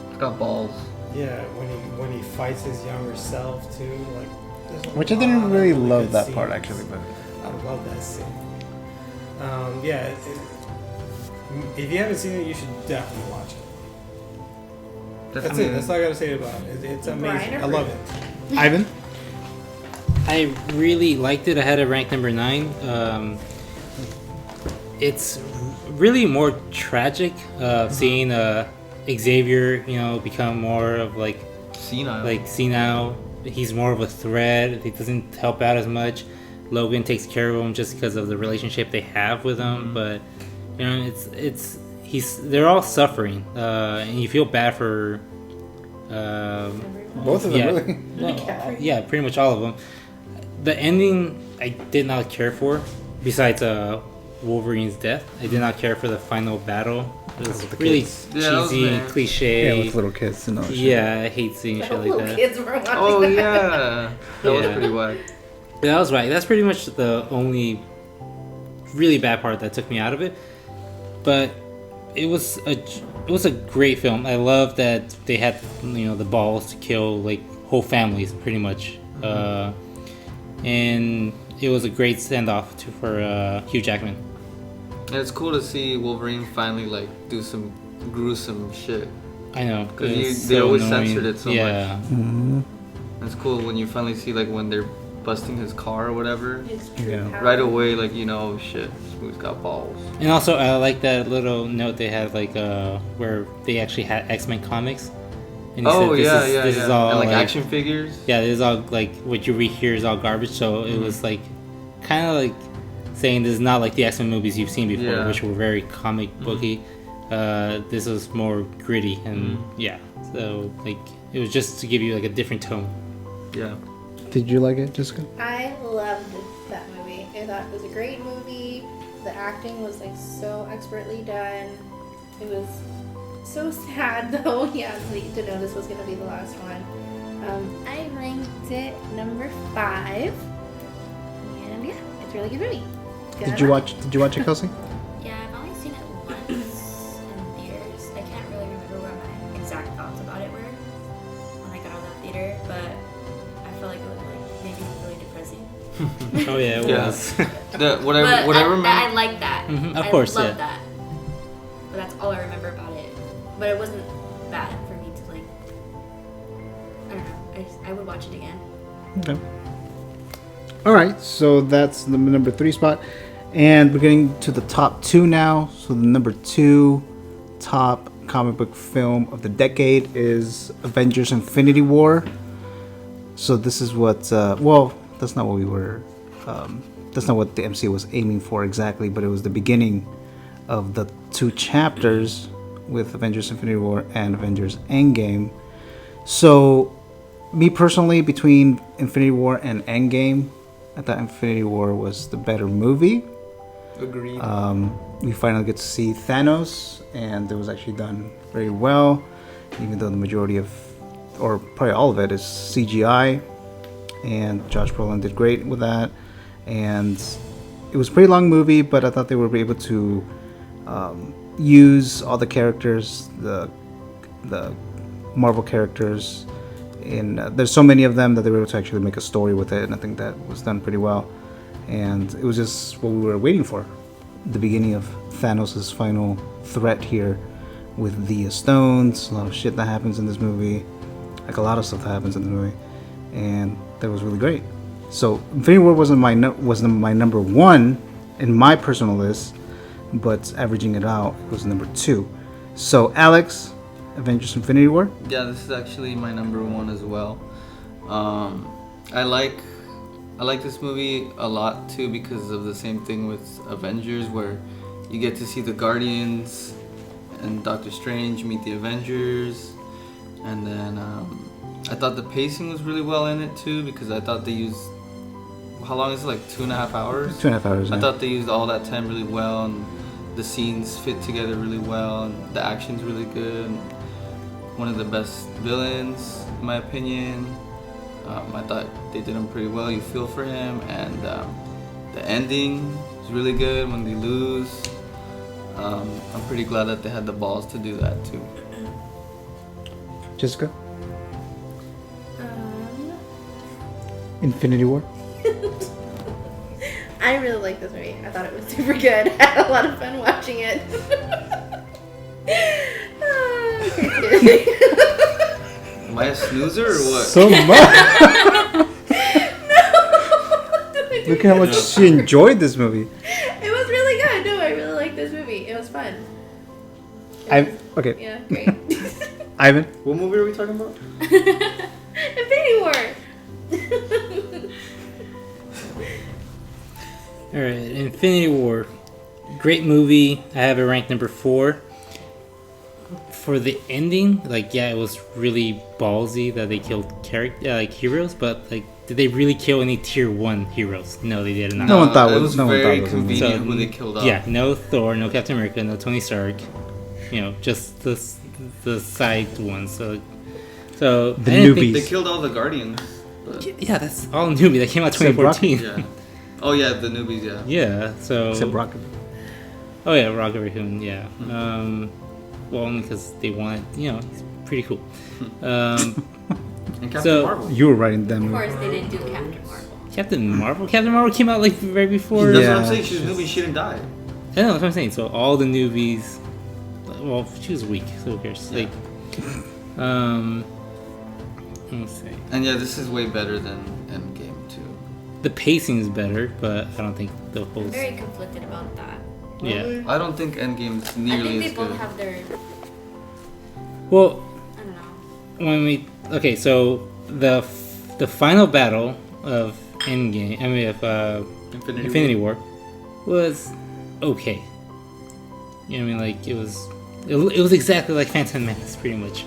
S2: It's got balls.
S5: Yeah, when he fights his younger self too, like. there's a
S1: Which I
S5: lot
S1: didn't
S5: of
S1: really
S5: good
S1: love that part
S5: scenes.
S1: actually, but
S5: I love that scene. Yeah, if you haven't seen it, you should definitely watch it. That's it. That's all I gotta say about it. It's amazing.
S3: Bryan or
S5: I love it.
S1: Ivan?
S4: I really liked it. I had it ranked number 9. It's really more tragic seeing Xavier, become more of like senile. He's more of a threat. He doesn't help out as much. Logan takes care of him just because of the relationship they have with him. But they're all suffering, and you feel bad for
S1: Both of them, really?
S4: Yeah, pretty much all of them. The ending I did not care for. Besides Wolverine's death, I did not care for the final battle. It was really cheesy, cliche.
S1: Yeah, with little kids and all that shit.
S4: Yeah, I hate seeing shit like that.
S3: Kids were watching
S2: Oh
S3: that.
S2: yeah, that was
S4: Yeah.
S2: pretty whack.
S4: That was right. That's pretty much the only really bad part that took me out of it. But it was a great film. I love that they had the balls to kill like whole families pretty much, and it was a great standoff for Hugh Jackman.
S2: And it's cool to see Wolverine finally like do some gruesome shit.
S4: I know
S2: Because they always censored it so much.
S1: Mm-hmm.
S2: It's cool when you finally see like when they're busting his car or whatever.
S1: Yeah.
S2: Right away, like oh shit, this movie's got balls.
S4: And also, I like that little note they had, like where they actually had X-Men comics. And he said, this is all
S2: and like action figures.
S4: Yeah, this is all like what you read here is all garbage. So it was like kind of like saying this is not like the X-Men movies you've seen before, which were very comic booky. This was more gritty and so like it was just to give you like a different tone.
S2: Yeah.
S1: Did you like it, Jessica?
S3: I loved that movie. I thought it was a great movie. The acting was like so expertly done. It was so sad though. Yeah, to know this was gonna be the last one. I ranked it number 5, and yeah, it's a really good movie.
S1: Did you watch it, Kelsey?
S6: Yeah, I've only seen it once in theaters. I can't really remember what my exact thoughts about it were when I got out of that theater, but I felt like it was like maybe really depressing.
S4: Oh yeah, it was.
S2: What I remember.
S6: I like that.
S4: Of course,
S6: I
S4: yeah.
S6: love that. But that's all I remember about it. But it wasn't bad for me to like. I don't know. I would watch it again.
S1: Okay. All right, so that's the number 3 spot. And we're getting to the top 2 now. So the number 2 top comic book film of the decade is Avengers Infinity War. So this is what, that's not what we were, that's not what the MCU was aiming for exactly, but it was the beginning of the 2 chapters with Avengers Infinity War and Avengers Endgame. So, me personally, between Infinity War and Endgame, I thought Infinity War was the better movie.
S2: Agreed.
S1: We finally get to see Thanos, and it was actually done very well, even though the majority of, or probably all of it, is CGI. And Josh Brolin did great with that. And it was a pretty long movie, but I thought they were able to use all the characters, the Marvel characters. There's so many of them that they were able to actually make a story with it, and I think that was done pretty well. And it was just what we were waiting for, the beginning of Thanos' final threat here with the stones. A lot of shit that happens in this movie, like a lot of stuff that happens in the movie, and that was really great. So Infinity War wasn't my number 1 in my personal list, but averaging it out, it was number 2. So Alex, Avengers Infinity War?
S2: Yeah, this is actually my number one as well. I like this movie a lot too because of the same thing with Avengers, where you get to see the Guardians and Doctor Strange meet the Avengers, and then I thought the pacing was really well in it too because I thought they used, how long is it, like 2.5 hours?
S1: 2.5 hours.
S2: I
S1: Yeah.
S2: thought they used all that time really well, and the scenes fit together really well, and the action's really good. One of the best villains, in my opinion. I thought they did him pretty well. You feel for him, and the ending is really good when they lose. I'm pretty glad that they had the balls to do that too.
S1: Jessica?
S3: Um,
S1: Infinity War?
S3: I really like this movie. I thought it was super good. I had a lot of fun watching it. Okay.
S2: Am I a snoozer or what?
S1: So much! Look at how much she enjoyed this movie.
S3: It was really good. No, I really liked this movie. It was fun.
S1: Okay.
S3: Yeah, great.
S1: Ivan?
S2: What movie are we talking about?
S3: Infinity War.
S4: Alright, Infinity War. Great movie. I have it ranked number 4. For the ending, like, yeah, it was really ballsy that they killed heroes, but like, did they really kill any tier 1 heroes? No, they did not.
S1: No one thought
S2: it
S1: was-
S2: was
S1: no one
S2: very
S1: thought was-
S2: convenient who they killed off.
S4: Yeah, no Thor, no Captain America, no Tony Stark. You know, just the side ones. So
S1: The
S4: I didn't think-
S1: newbies.
S2: They killed all the Guardians. But,
S4: Yeah, that's all newbie. That came out
S1: Except
S4: 2014.
S2: yeah. Oh yeah, the newbies. Yeah.
S4: Yeah, so.
S1: Except Rocket.
S4: Oh yeah, Rocket Raccoon. Yeah. Well, only because they wanted. You know, he's pretty cool.
S2: And Captain
S4: So-
S2: Marvel.
S1: You were writing that
S6: Of
S1: movie.
S6: course, they didn't do Captain Marvel.
S4: Captain Marvel came out like right before.
S2: That's
S1: Yeah.
S2: what I'm saying. She's a newbie. She didn't die.
S4: I know that's what I'm saying. So all the newbies. Well, she was weak, so who cares?
S2: Yeah.
S4: Like, let me see.
S2: And yeah, this is way better than Endgame too.
S4: The pacing is better, but I don't think the whole.
S6: I'm very conflicted about that.
S4: Yeah.
S2: I don't think Endgame's
S6: I
S2: nearly
S6: think they
S2: as
S6: both
S2: good.
S6: have their.
S4: Well,
S6: I don't know.
S4: so the final battle of Endgame, I mean of Infinity War, was okay. You know what I mean? Like it was exactly like Phantom Menace, pretty much.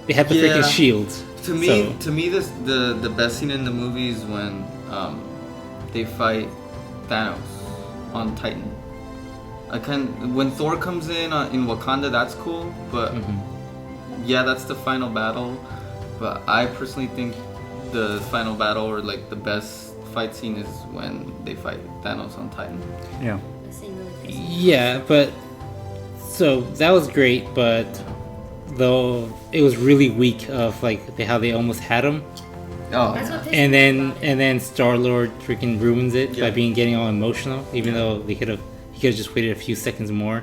S4: They had the
S2: Yeah.
S4: freaking shields.
S2: To me, the best scene in the movie is when they fight Thanos on Titan. When Thor comes in Wakanda, that's cool, but yeah, that's the final battle. But I personally think the final battle, or like the best fight scene, is when they fight Thanos on Titan.
S1: Yeah.
S6: The scene really pissed me off.
S4: Yeah, but so that was great, but though it was really weak of like how they almost had him,
S2: Oh,
S6: That's what pissed
S4: and
S6: me
S4: then
S6: about it.
S4: and then Star Lord freaking ruins it
S2: Yeah.
S4: by getting all emotional, even though he could have just waited a few seconds more.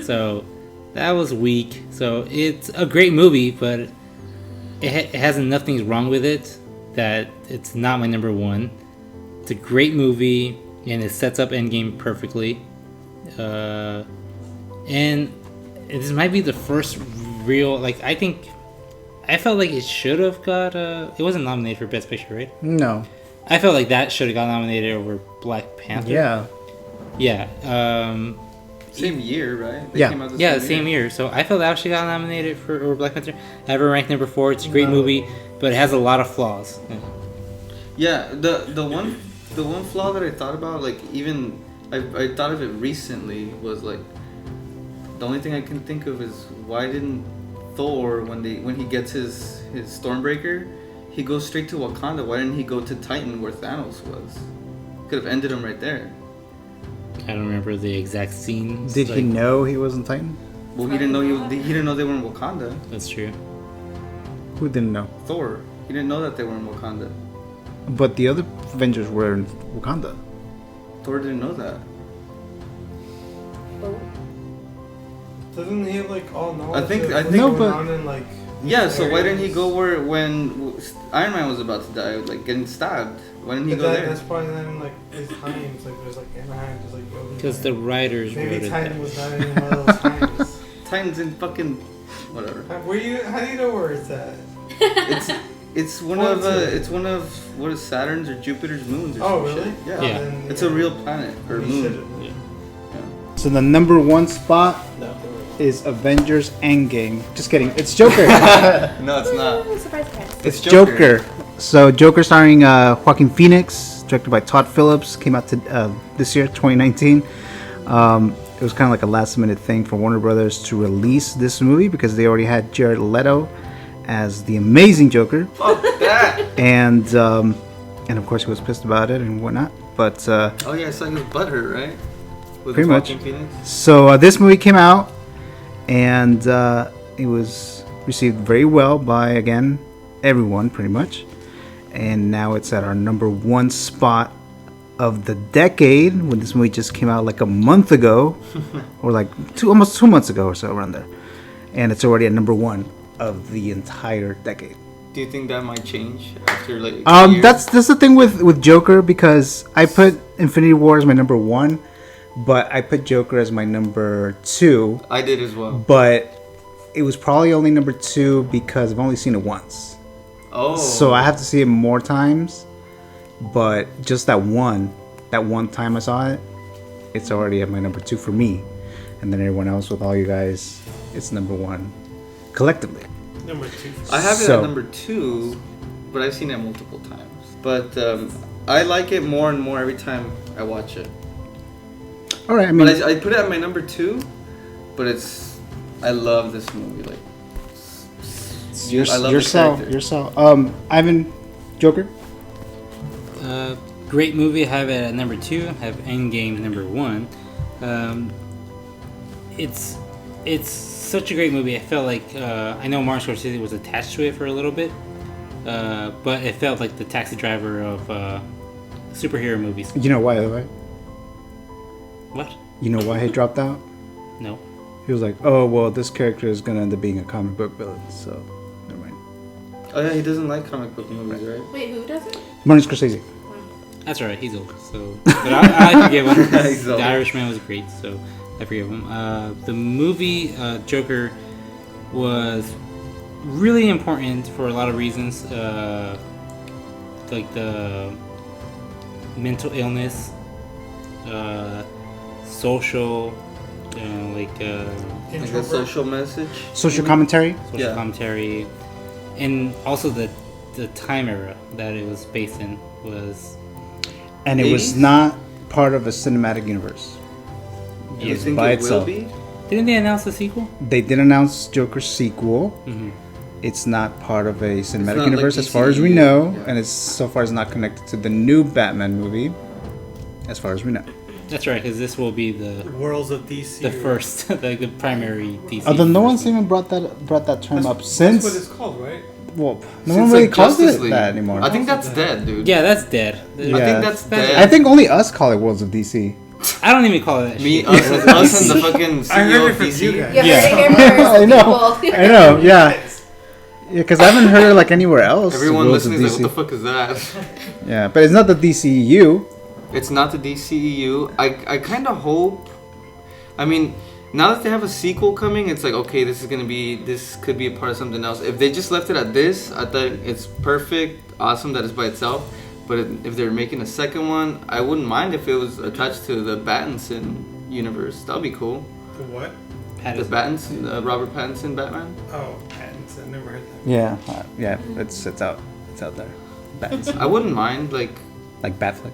S4: So that was weak. So it's a great movie, but it has nothing wrong with it that it's not my number one. It's a great movie and it sets up Endgame perfectly. And this might be the first real, like, I felt like it should have got it wasn't nominated for Best Picture, right?
S1: No.
S4: I felt like that should have got nominated over Black Panther.
S1: Yeah.
S4: Yeah.
S2: same year, right? They
S1: Yeah.
S2: came out the
S4: Yeah, the same year. So I felt that she got nominated for over Black Panther. I have it ranked number 4. It's a great movie, but it has a lot of flaws.
S2: Yeah, the one flaw that I thought about, like even I thought of it recently, was like the only thing I can think of is why didn't Thor, when he gets his Stormbreaker, he goes straight to Wakanda? Why didn't he go to Titan where Thanos was? Could have ended him right there.
S4: I don't remember the exact scenes.
S1: Did he
S4: like-
S1: know he wasn't Titan?
S2: Well, he didn't know he didn't know they were in Wakanda.
S4: That's true.
S1: Who didn't know?
S2: Thor, he didn't know that they were in Wakanda.
S1: But the other Avengers were in Wakanda.
S2: Thor didn't know that.
S6: Oh,
S5: Doesn't he have like all knowledge?
S2: I think-
S5: of
S2: I
S5: what's
S2: think-
S1: No,
S5: going
S1: but-
S5: on in, like,
S2: Yeah, so why didn't he
S5: areas?
S2: go when Iron Man was about to die, like getting stabbed? Why didn't he
S5: But
S2: go
S5: that,
S2: there?
S5: that's probably not in like his times. Like there's like Anaheim, just like
S4: Because the writers wrote
S5: maybe
S4: it
S5: Titan
S4: that
S5: was
S4: way.
S5: not in one of those times.
S2: Titan's in fucking whatever.
S5: How do you know where it's at?
S2: It's one of what is Saturn's or Jupiter's moons or
S5: Oh,
S2: some
S5: really?
S2: shit. Yeah.
S4: Yeah.
S5: Then,
S2: It's a real planet or moon.
S1: So the number one spot is Avengers Endgame. Just kidding. It's Joker.
S2: No, it's not.
S3: Surprise, surprise.
S1: It's Joker. So Joker starring Joaquin Phoenix, directed by Todd Phillips, came out to this year, 2019. It was kind of like a last minute thing for Warner Brothers to release this movie because they already had Jared Leto as the amazing Joker.
S2: Fuck that.
S1: And of course he was pissed about it and whatnot. But
S2: Oh yeah, it's like his butthurt, right? With
S1: Pretty much.
S2: Joaquin Phoenix?
S1: so this movie came out and it was received very well by, again, everyone pretty much. And now it's at our number one spot of the decade when this movie just came out like a month ago or like almost 2 months ago or so, around there. And it's already at number one of the entire decade.
S2: Do you think that might change after like a year?
S1: That's the thing with Joker, because I put Infinity War as my number one, but I put Joker as my number two.
S2: I did as well.
S1: But it was probably only number two because I've only seen it once.
S2: Oh.
S1: So I have to see it more times. But just that one time I saw it, it's already at my number two for me. And then everyone else, with all you guys, it's number one collectively.
S5: Number two.
S2: I have it
S1: So-
S2: at number two, but I've seen it multiple times. But I like it more and more every time I watch it.
S1: All right, I mean,
S2: But I put it at my number two, but I love this movie. Like, I love the
S1: yourself. Ivan, Joker.
S4: Great movie. I have it at number 2. I have Endgame number 1. It's such a great movie. I felt like I know Martin Scorsese was attached to it for a little bit, but it felt like the taxi driver of superhero movies.
S1: You know why, though, right?
S4: What?
S1: You know why he dropped out?
S4: No.
S1: He was like, oh, well, this character is going to end up being a comic book villain, so never mind.
S2: Oh yeah, he doesn't like comic book movies, right?
S3: Wait, who doesn't?
S1: Martin Scorsese.
S4: That's alright. He's old, so but I forgive him.
S2: He's old.
S4: The Irishman was great, so I forgive him. The movie Joker was really important for a lot of reasons, like the mental illness, social,
S2: Like a social message.
S1: Social commentary.
S4: social
S2: Yeah.
S4: commentary, and also the time era that it was based in was.
S1: And it was
S2: 80s?
S1: not part of a cinematic universe.
S2: Do you
S1: It's
S2: think
S1: by
S2: it
S1: itself.
S2: will be?
S4: Didn't they announce the sequel?
S1: They did announce Joker's sequel.
S4: Mm-hmm.
S1: It's not part of a cinematic
S2: not like
S1: universe as far as we
S2: DCEU,
S1: know,
S2: yeah.
S1: and it's so far as not connected to the new Batman movie, as far as we know.
S4: That's right, because this will be the
S5: Worlds of DC.
S4: first, the primary DC.
S1: Although no
S4: first
S1: one's even brought that term up
S5: That's
S1: since.
S5: what it's called, right?
S1: Well, no
S2: Since,
S1: one really
S2: like,
S1: calls
S2: Justice
S1: it
S2: League.
S1: that anymore.
S2: I think that's dead, dude.
S4: Yeah, that's dead.
S1: Yeah.
S2: I think that's dead.
S1: I think only us call it Worlds of DC.
S4: I don't even call it that
S2: Me,
S4: shit.
S2: us and the fucking CEO
S5: I heard it
S2: of
S5: from
S2: DC.
S5: you guys.
S3: Yeah,
S1: Yeah. I know. I know. Yeah. Yeah, because I haven't heard it like anywhere else.
S2: Everyone
S1: Worlds of
S2: listening is like,
S1: DC.
S2: what the fuck is that?
S1: Yeah, but it's not the DCEU.
S2: It's not the DCEU. I kind of hope. I mean, now that they have a sequel coming, it's like, okay, this could be a part of something else. If they just left it at this, I think it's perfect, awesome that it's by itself. But if they're making a second one, I wouldn't mind if it was attached to the Pattinson universe. That'd be cool.
S5: The what?
S2: The Pattinson, Robert Pattinson Batman.
S5: Oh, patents. I never heard that.
S1: Yeah, yeah, it's out there. Batman.
S2: I wouldn't mind, like,
S1: Like Batfleck.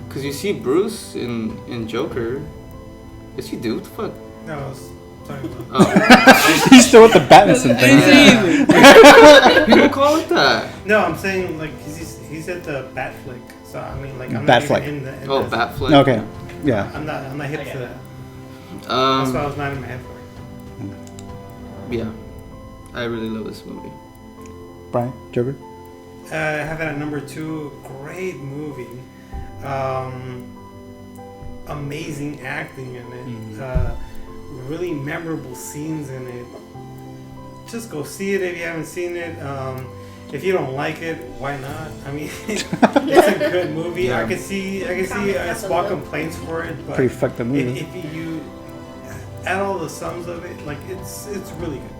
S2: cause you see Bruce in Joker. Yes, you do. What the fuck?
S5: No, I was talking about.
S2: Oh.
S1: He's still with the Batman thing.
S2: People call it that.
S5: No, I'm saying like he's at the Bat flick. So I mean like I'm
S1: Batfleck.
S5: not even in the.
S2: Oh, Batfleck.
S1: Okay, yeah.
S5: I'm not hip to that. That's why I was not in my head for it.
S2: Yeah, I really love this movie.
S1: Brian, Joker.
S5: I have it at number 2. Great movie. Amazing acting in it. Really memorable scenes in it. Just go see it if you haven't seen it. If you don't like it, why not? I mean, it's a good movie.
S2: Yeah.
S5: I can see small complaints for it, but
S1: Pretty fucked up movie.
S5: if you add all the sums of it, like it's really good.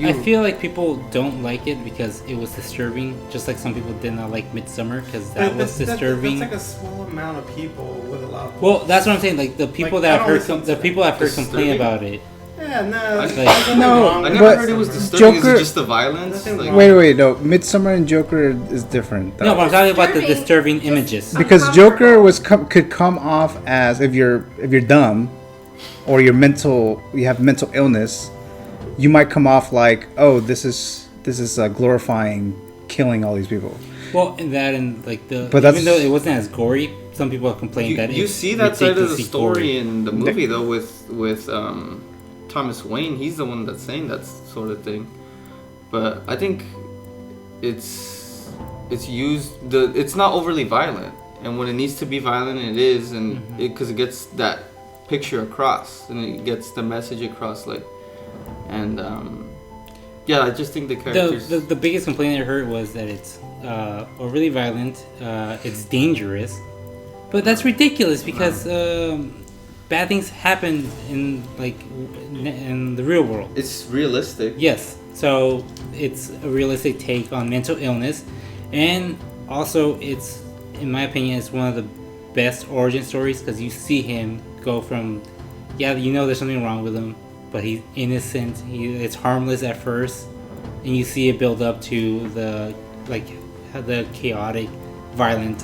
S4: I feel like people don't like it because it was disturbing, just like some people did not like Midsummer because that was disturbing.
S5: That's like a small amount of people with a lot of.
S4: Well, that's what I'm saying. Like the people that I've heard, complain about it.
S5: Yeah, no,
S1: No,
S2: I never
S1: but
S2: heard it was disturbing.
S1: Joker-
S2: Is it just the violence? Like,
S1: Wait, no. Midsummer and Joker is different. Though.
S4: No, but I'm talking about the
S3: Disturbing.
S4: disturbing images.
S1: Because Joker could come off as if you're dumb, or you have mental illness, you might come off like, oh, this is glorifying killing all these people.
S4: Well, and like
S1: But
S4: even though it wasn't as gory, some people have complained that
S2: you
S4: it's
S2: see that side of the
S4: ridiculously
S2: story
S4: gory.
S2: in the movie though with Thomas Wayne. He's the one that's saying that sort of thing. But I think it's used it's not overly violent, and when it needs to be violent, it is, and because it gets that picture across and it gets the message across, like, and yeah, I just think the characters.
S4: The biggest complaint I heard was that it's overly violent. It's dangerous, but that's ridiculous because bad things happen in the real world.
S2: It's realistic.
S4: Yes, so it's a realistic take on mental illness, and also it's, in my opinion, it's one of the best origin stories because you see him go from, there's something wrong with him, but he's innocent. It's harmless at first, and you see it build up to the chaotic, violent.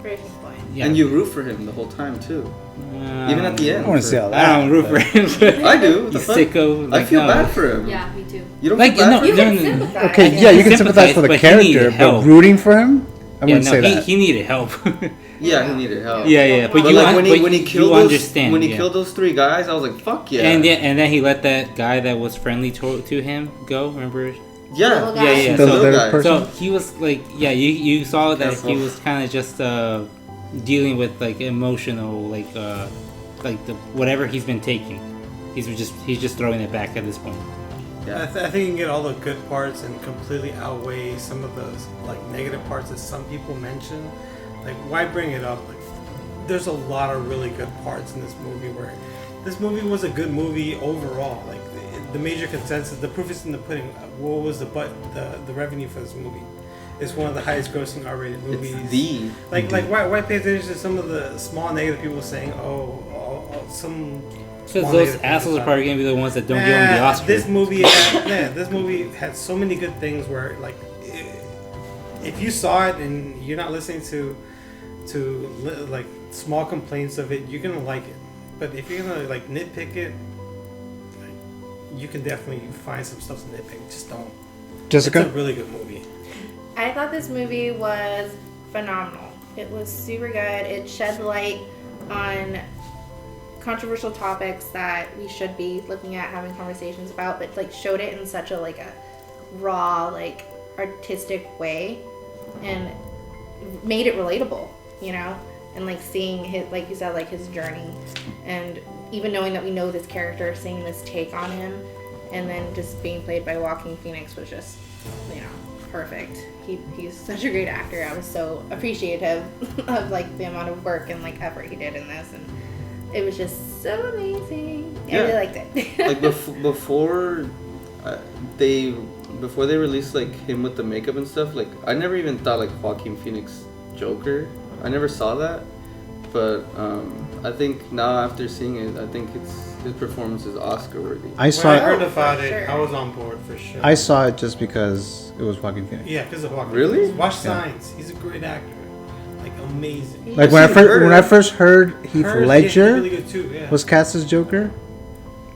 S3: Breaking point.
S4: Yeah.
S2: And you root for him the whole time too. Even at the end.
S1: I want to see all that.
S4: I don't root for him. But
S2: I do.
S4: You sicko.
S2: I feel bad for him.
S6: Yeah, me too.
S2: You don't
S4: Like,
S2: feel bad
S4: no,
S2: for
S3: You
S2: him?
S3: can sympathize.
S1: Okay, yeah, you can sympathize for the
S4: but he needed
S1: character, but
S4: help.
S1: rooting for him, I wouldn't say that.
S4: He needed help.
S2: Yeah, he needed help.
S4: yeah, but
S2: But
S4: you
S2: like when he
S4: you
S2: killed those
S4: understand, yeah.
S2: killed those three guys, I was like, fuck yeah.
S4: And then he let that guy that was friendly to him go. Remember?
S2: yeah,
S3: Little guy.
S4: Yeah.
S1: The
S4: So,
S1: little
S2: guy.
S1: person?
S4: so he was like, you saw that
S2: Careful.
S4: he was kind of just dealing with like emotional, like the whatever he's been taking. He's just throwing it back at this point.
S5: I think you can get all the good parts and completely outweigh some of those like negative parts that some people mention. Like, why bring it up? Like, there's a lot of really good parts in this movie. Where this movie was a good movie overall. Like the major consensus, the proof is in the pudding. What was the revenue for this movie? It's one of the highest grossing R-rated movies.
S2: It's
S5: Why pay attention to some of the small negative people saying, some.
S4: Because
S5: small
S4: those
S5: negative
S4: assholes
S5: things
S4: are probably gonna be the ones that don't give him the Oscar.
S5: This movie had so many good things where, like, if you saw it and you're not listening to like small complaints of it, you're gonna like it. But if you're gonna like nitpick it, like, you can definitely find some stuff to nitpick. Just don't.
S1: Jessica?
S5: It's a really good movie.
S3: I thought this movie was phenomenal. It was super good. It shed light on controversial topics that we should be looking at, having conversations about, but like showed it in such a raw, like artistic way, and made it relatable, and like seeing his, like you said, like his journey, and even knowing that we know this character, seeing this take on him, and then just being played by Joaquin Phoenix was just, perfect. He's such a great actor. I was so appreciative of like the amount of work and like effort he did in this, and it was just so amazing. I really liked it.
S2: Like before they released like him with the makeup and stuff, like I never even thought like Joaquin Phoenix Joker. I never saw that, but I think now after seeing it, I think his performance is Oscar worthy.
S5: When I heard about it,
S3: sure.
S5: I was on board for sure.
S1: I saw it just because it was Joaquin Phoenix.
S5: Yeah, because of Joaquin.
S2: Really?
S5: Phoenix. Watch Signs. He's a great actor. Like, amazing.
S1: Like
S2: I've
S1: when I first heard Heath
S5: Heard,
S1: Ledger
S5: really good too, yeah.
S1: was cast as Joker,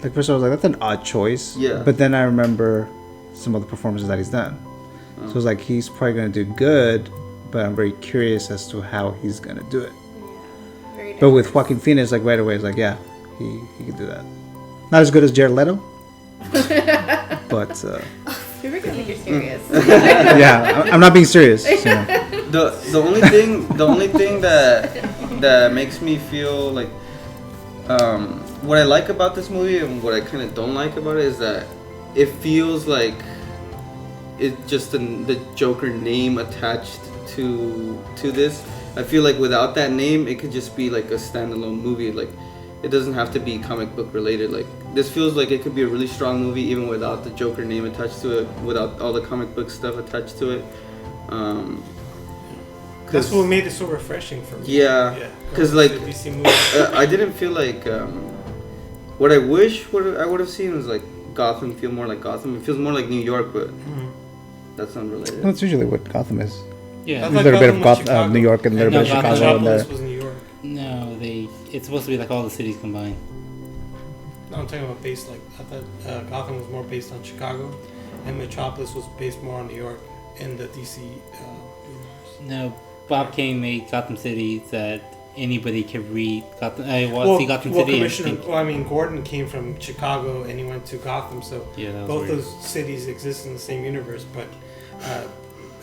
S1: like first I was like, that's an odd choice.
S2: Yeah.
S1: But then I remember some of the performances that he's done. So I was like, he's probably gonna do good, but I'm very curious as to how he's gonna do it.
S3: Very
S1: But with Joaquin Phoenix, like right away, it's like, yeah, he can do that. Not as good as Jared Leto, but
S3: People are gonna think you're serious.
S1: yeah, I'm not being serious. So.
S2: The only thing that makes me feel like what I like about this movie and what I kind of don't like about it is that it feels like it's just the Joker name attached to this. I feel like without that name, it could just be like a standalone movie. Like it doesn't have to be comic book related. Like this feels like it could be a really strong movie even without the Joker name attached to it, without all the comic book stuff attached to it.
S5: That's what made it so refreshing for me.
S2: Yeah, because like
S5: DC movies.
S2: I didn't feel like what I wish I would have seen was like Gotham feel more like Gotham. It feels more like New York, but that's unrelated.
S1: Well, that's usually what Gotham is.
S4: Yeah.
S1: A little bit of New York and a little bit of
S4: Gotham
S1: Chicago in there.
S5: Metropolis was New York.
S4: No, it's supposed to be like all the cities combined.
S5: No, I'm talking about based like I thought Gotham was more based on Chicago, and Metropolis was based more on New York in the DC universe.
S4: No, Bob Kane made Gotham City that anybody could read. See Gotham City.
S5: Gordon came from Chicago and he went to Gotham, so
S4: Yeah, that was
S5: both
S4: weird.
S5: those cities exist in the same universe. But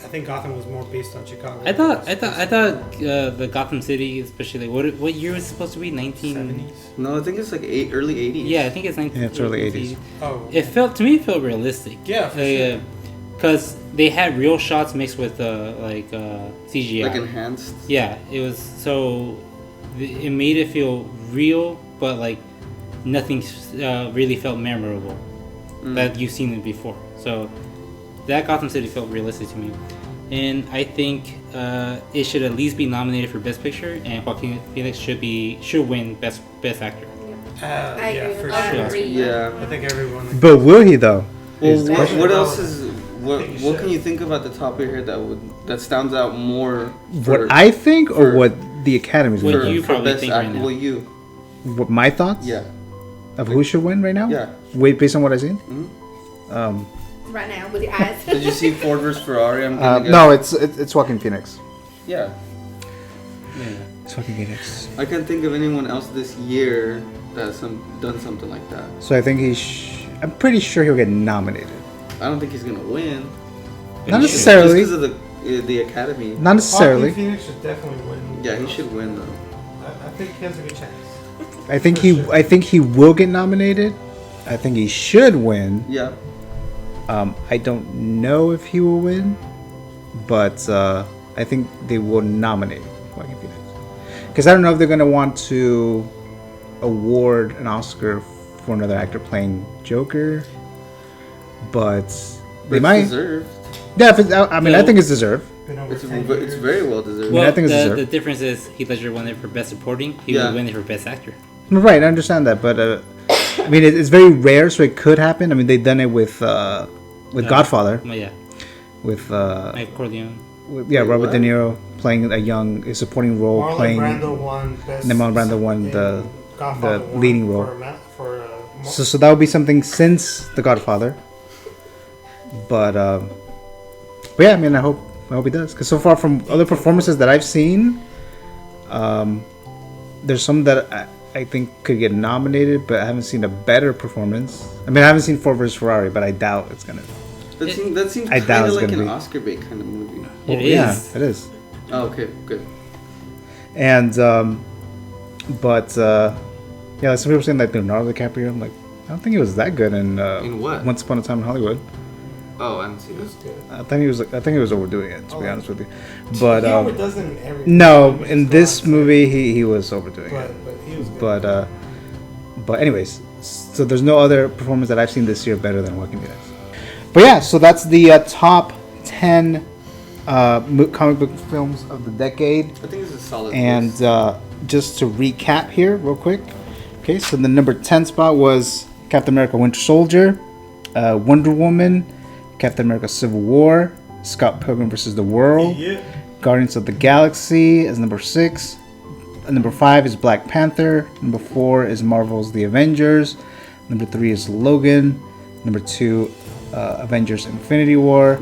S5: I think Gotham was more based on Chicago.
S4: I thought the Gotham City, especially what year was it supposed to be?
S5: 70s.
S2: No, I think it's like early 80s.
S4: Yeah, I think it's 19.
S1: Yeah, it's early 80s.
S5: Oh,
S4: It felt realistic.
S5: Yeah, for sure.
S4: Because they had real shots mixed with CGI.
S2: Like enhanced.
S4: Yeah, it was so. It made it feel real, but like nothing really felt memorable that you've seen it before. So that Gotham City felt realistic to me, and I think it should at least be nominated for Best Picture, and Joaquin Phoenix should win Best Actor.
S3: I
S5: yeah,
S3: agree
S5: for
S3: with that.
S5: sure.
S3: Agree.
S2: Yeah.
S5: I think everyone.
S1: But will he though?
S2: Well,
S5: question.
S2: what else is
S5: I think you
S2: what can
S5: should.
S2: you think about the top of your head that stands out more?
S1: What I think, or
S2: for-
S1: what the Academy's
S4: What
S1: going
S2: for,
S1: to
S4: you
S2: for
S4: probably
S2: best
S4: think right
S2: actor?
S4: now.
S2: Well, you.
S1: What my thoughts?
S2: Yeah.
S1: Of who should win right now?
S2: Yeah.
S1: Wait, based on what I've seen.
S2: Mhm.
S3: Right now with your eyes.
S2: Did you see Ford vs Ferrari? I'm gonna guess.
S1: No, it's Joaquin Phoenix.
S2: Yeah.
S1: It's Joaquin Phoenix.
S2: I can't think of anyone else this year that's done something like that.
S1: So I think I'm pretty sure he'll get nominated.
S2: I don't think he's gonna win.
S1: Not
S2: Just
S1: necessarily.
S2: because of the Academy.
S1: Not necessarily.
S5: Joaquin Phoenix should definitely win.
S2: Yeah, he should win though.
S5: I think he has a good chance.
S1: I think
S5: For sure.
S1: I think he will get nominated. I think he should win.
S2: Yeah.
S1: I don't know if he will win, but I think they will nominate Joaquin Phoenix. Because I don't know if they're gonna want to award an Oscar for another actor playing Joker, but they
S2: It's
S1: might.
S2: deserved.
S1: Yeah, I mean, I think it's deserved.
S5: Been over
S2: It's
S5: 10 years.
S2: very well deserved.
S1: Well, I think it's
S4: the
S1: deserved.
S4: difference is Heath Ledger won it for Best Supporting. He
S2: Yeah.
S4: would win it for Best Actor.
S1: Right, I understand that, but I mean, it's very rare, so it could happen. I mean, they've done it with Godfather,
S4: Well, yeah,
S1: with
S4: Mike Corleone.
S1: Robert De
S2: what?
S1: Niro playing a supporting role,
S5: Marlon
S1: playing.
S5: Brando won best.
S1: Then Marlon Brando won
S5: and
S1: the
S5: Godfather won
S1: leading role.
S5: For
S1: So that would be something since The Godfather. But yeah, I mean, I hope he does. Because so far from other performances that I've seen, there's some that I think could get nominated, but I haven't seen a better performance. I mean, I haven't seen Ford vs Ferrari, but I doubt it's gonna.
S2: That seems
S1: I
S2: kind
S1: doubt
S2: of
S1: it's
S2: like
S1: gonna
S2: an
S1: be.
S2: Oscar bait kind of movie.
S4: It
S1: Yeah,
S4: is.
S1: it is.
S2: Oh, okay, good.
S1: And but yeah, some people saying that Leonardo DiCaprio. I'm like, I don't think he was that good in
S2: what?
S1: Once Upon a Time in Hollywood.
S2: Oh, I didn't see
S5: It was
S2: this.
S5: good.
S1: I think he was overdoing it, to be honest with you.
S5: He
S1: But
S5: overdoes it in everything.
S1: no,
S5: He
S1: in
S5: just
S1: this
S5: goes on
S1: movie he was overdoing
S5: set.
S1: it.
S5: But he was good.
S1: But anyways, so there's no other performance that I've seen this year better than Joaquin Phoenix. But yeah, so that's the top 10 comic book films of the decade.
S2: I think it's a solid
S1: And
S2: list.
S1: just to recap here real quick. Okay, so the number 10 spot was Captain America Winter Soldier, Wonder Woman, Captain America Civil War, Scott Pilgrim vs. the World,
S5: Yeah.
S1: Guardians of the Galaxy as number 6. Number 5 is Black Panther. Number 4 is Marvel's The Avengers. Number 3 is Logan. Number 2, Avengers Infinity War.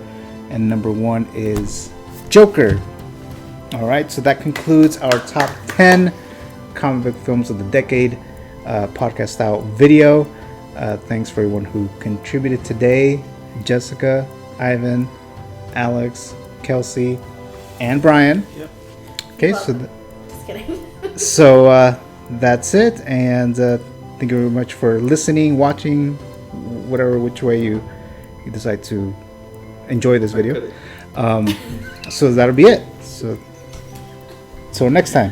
S1: And number 1 is Joker. Alright, so that concludes our top 10 comic book films of the decade podcast style video. Thanks for everyone who contributed today. Jessica, Ivan, Alex, Kelsey, and Bryan.
S5: Yep.
S1: Okay,
S3: Well,
S1: so
S3: Just kidding.
S1: so that's it, and thank you very much for listening, watching, which way you decide to enjoy this video. So that'll be it. So next time.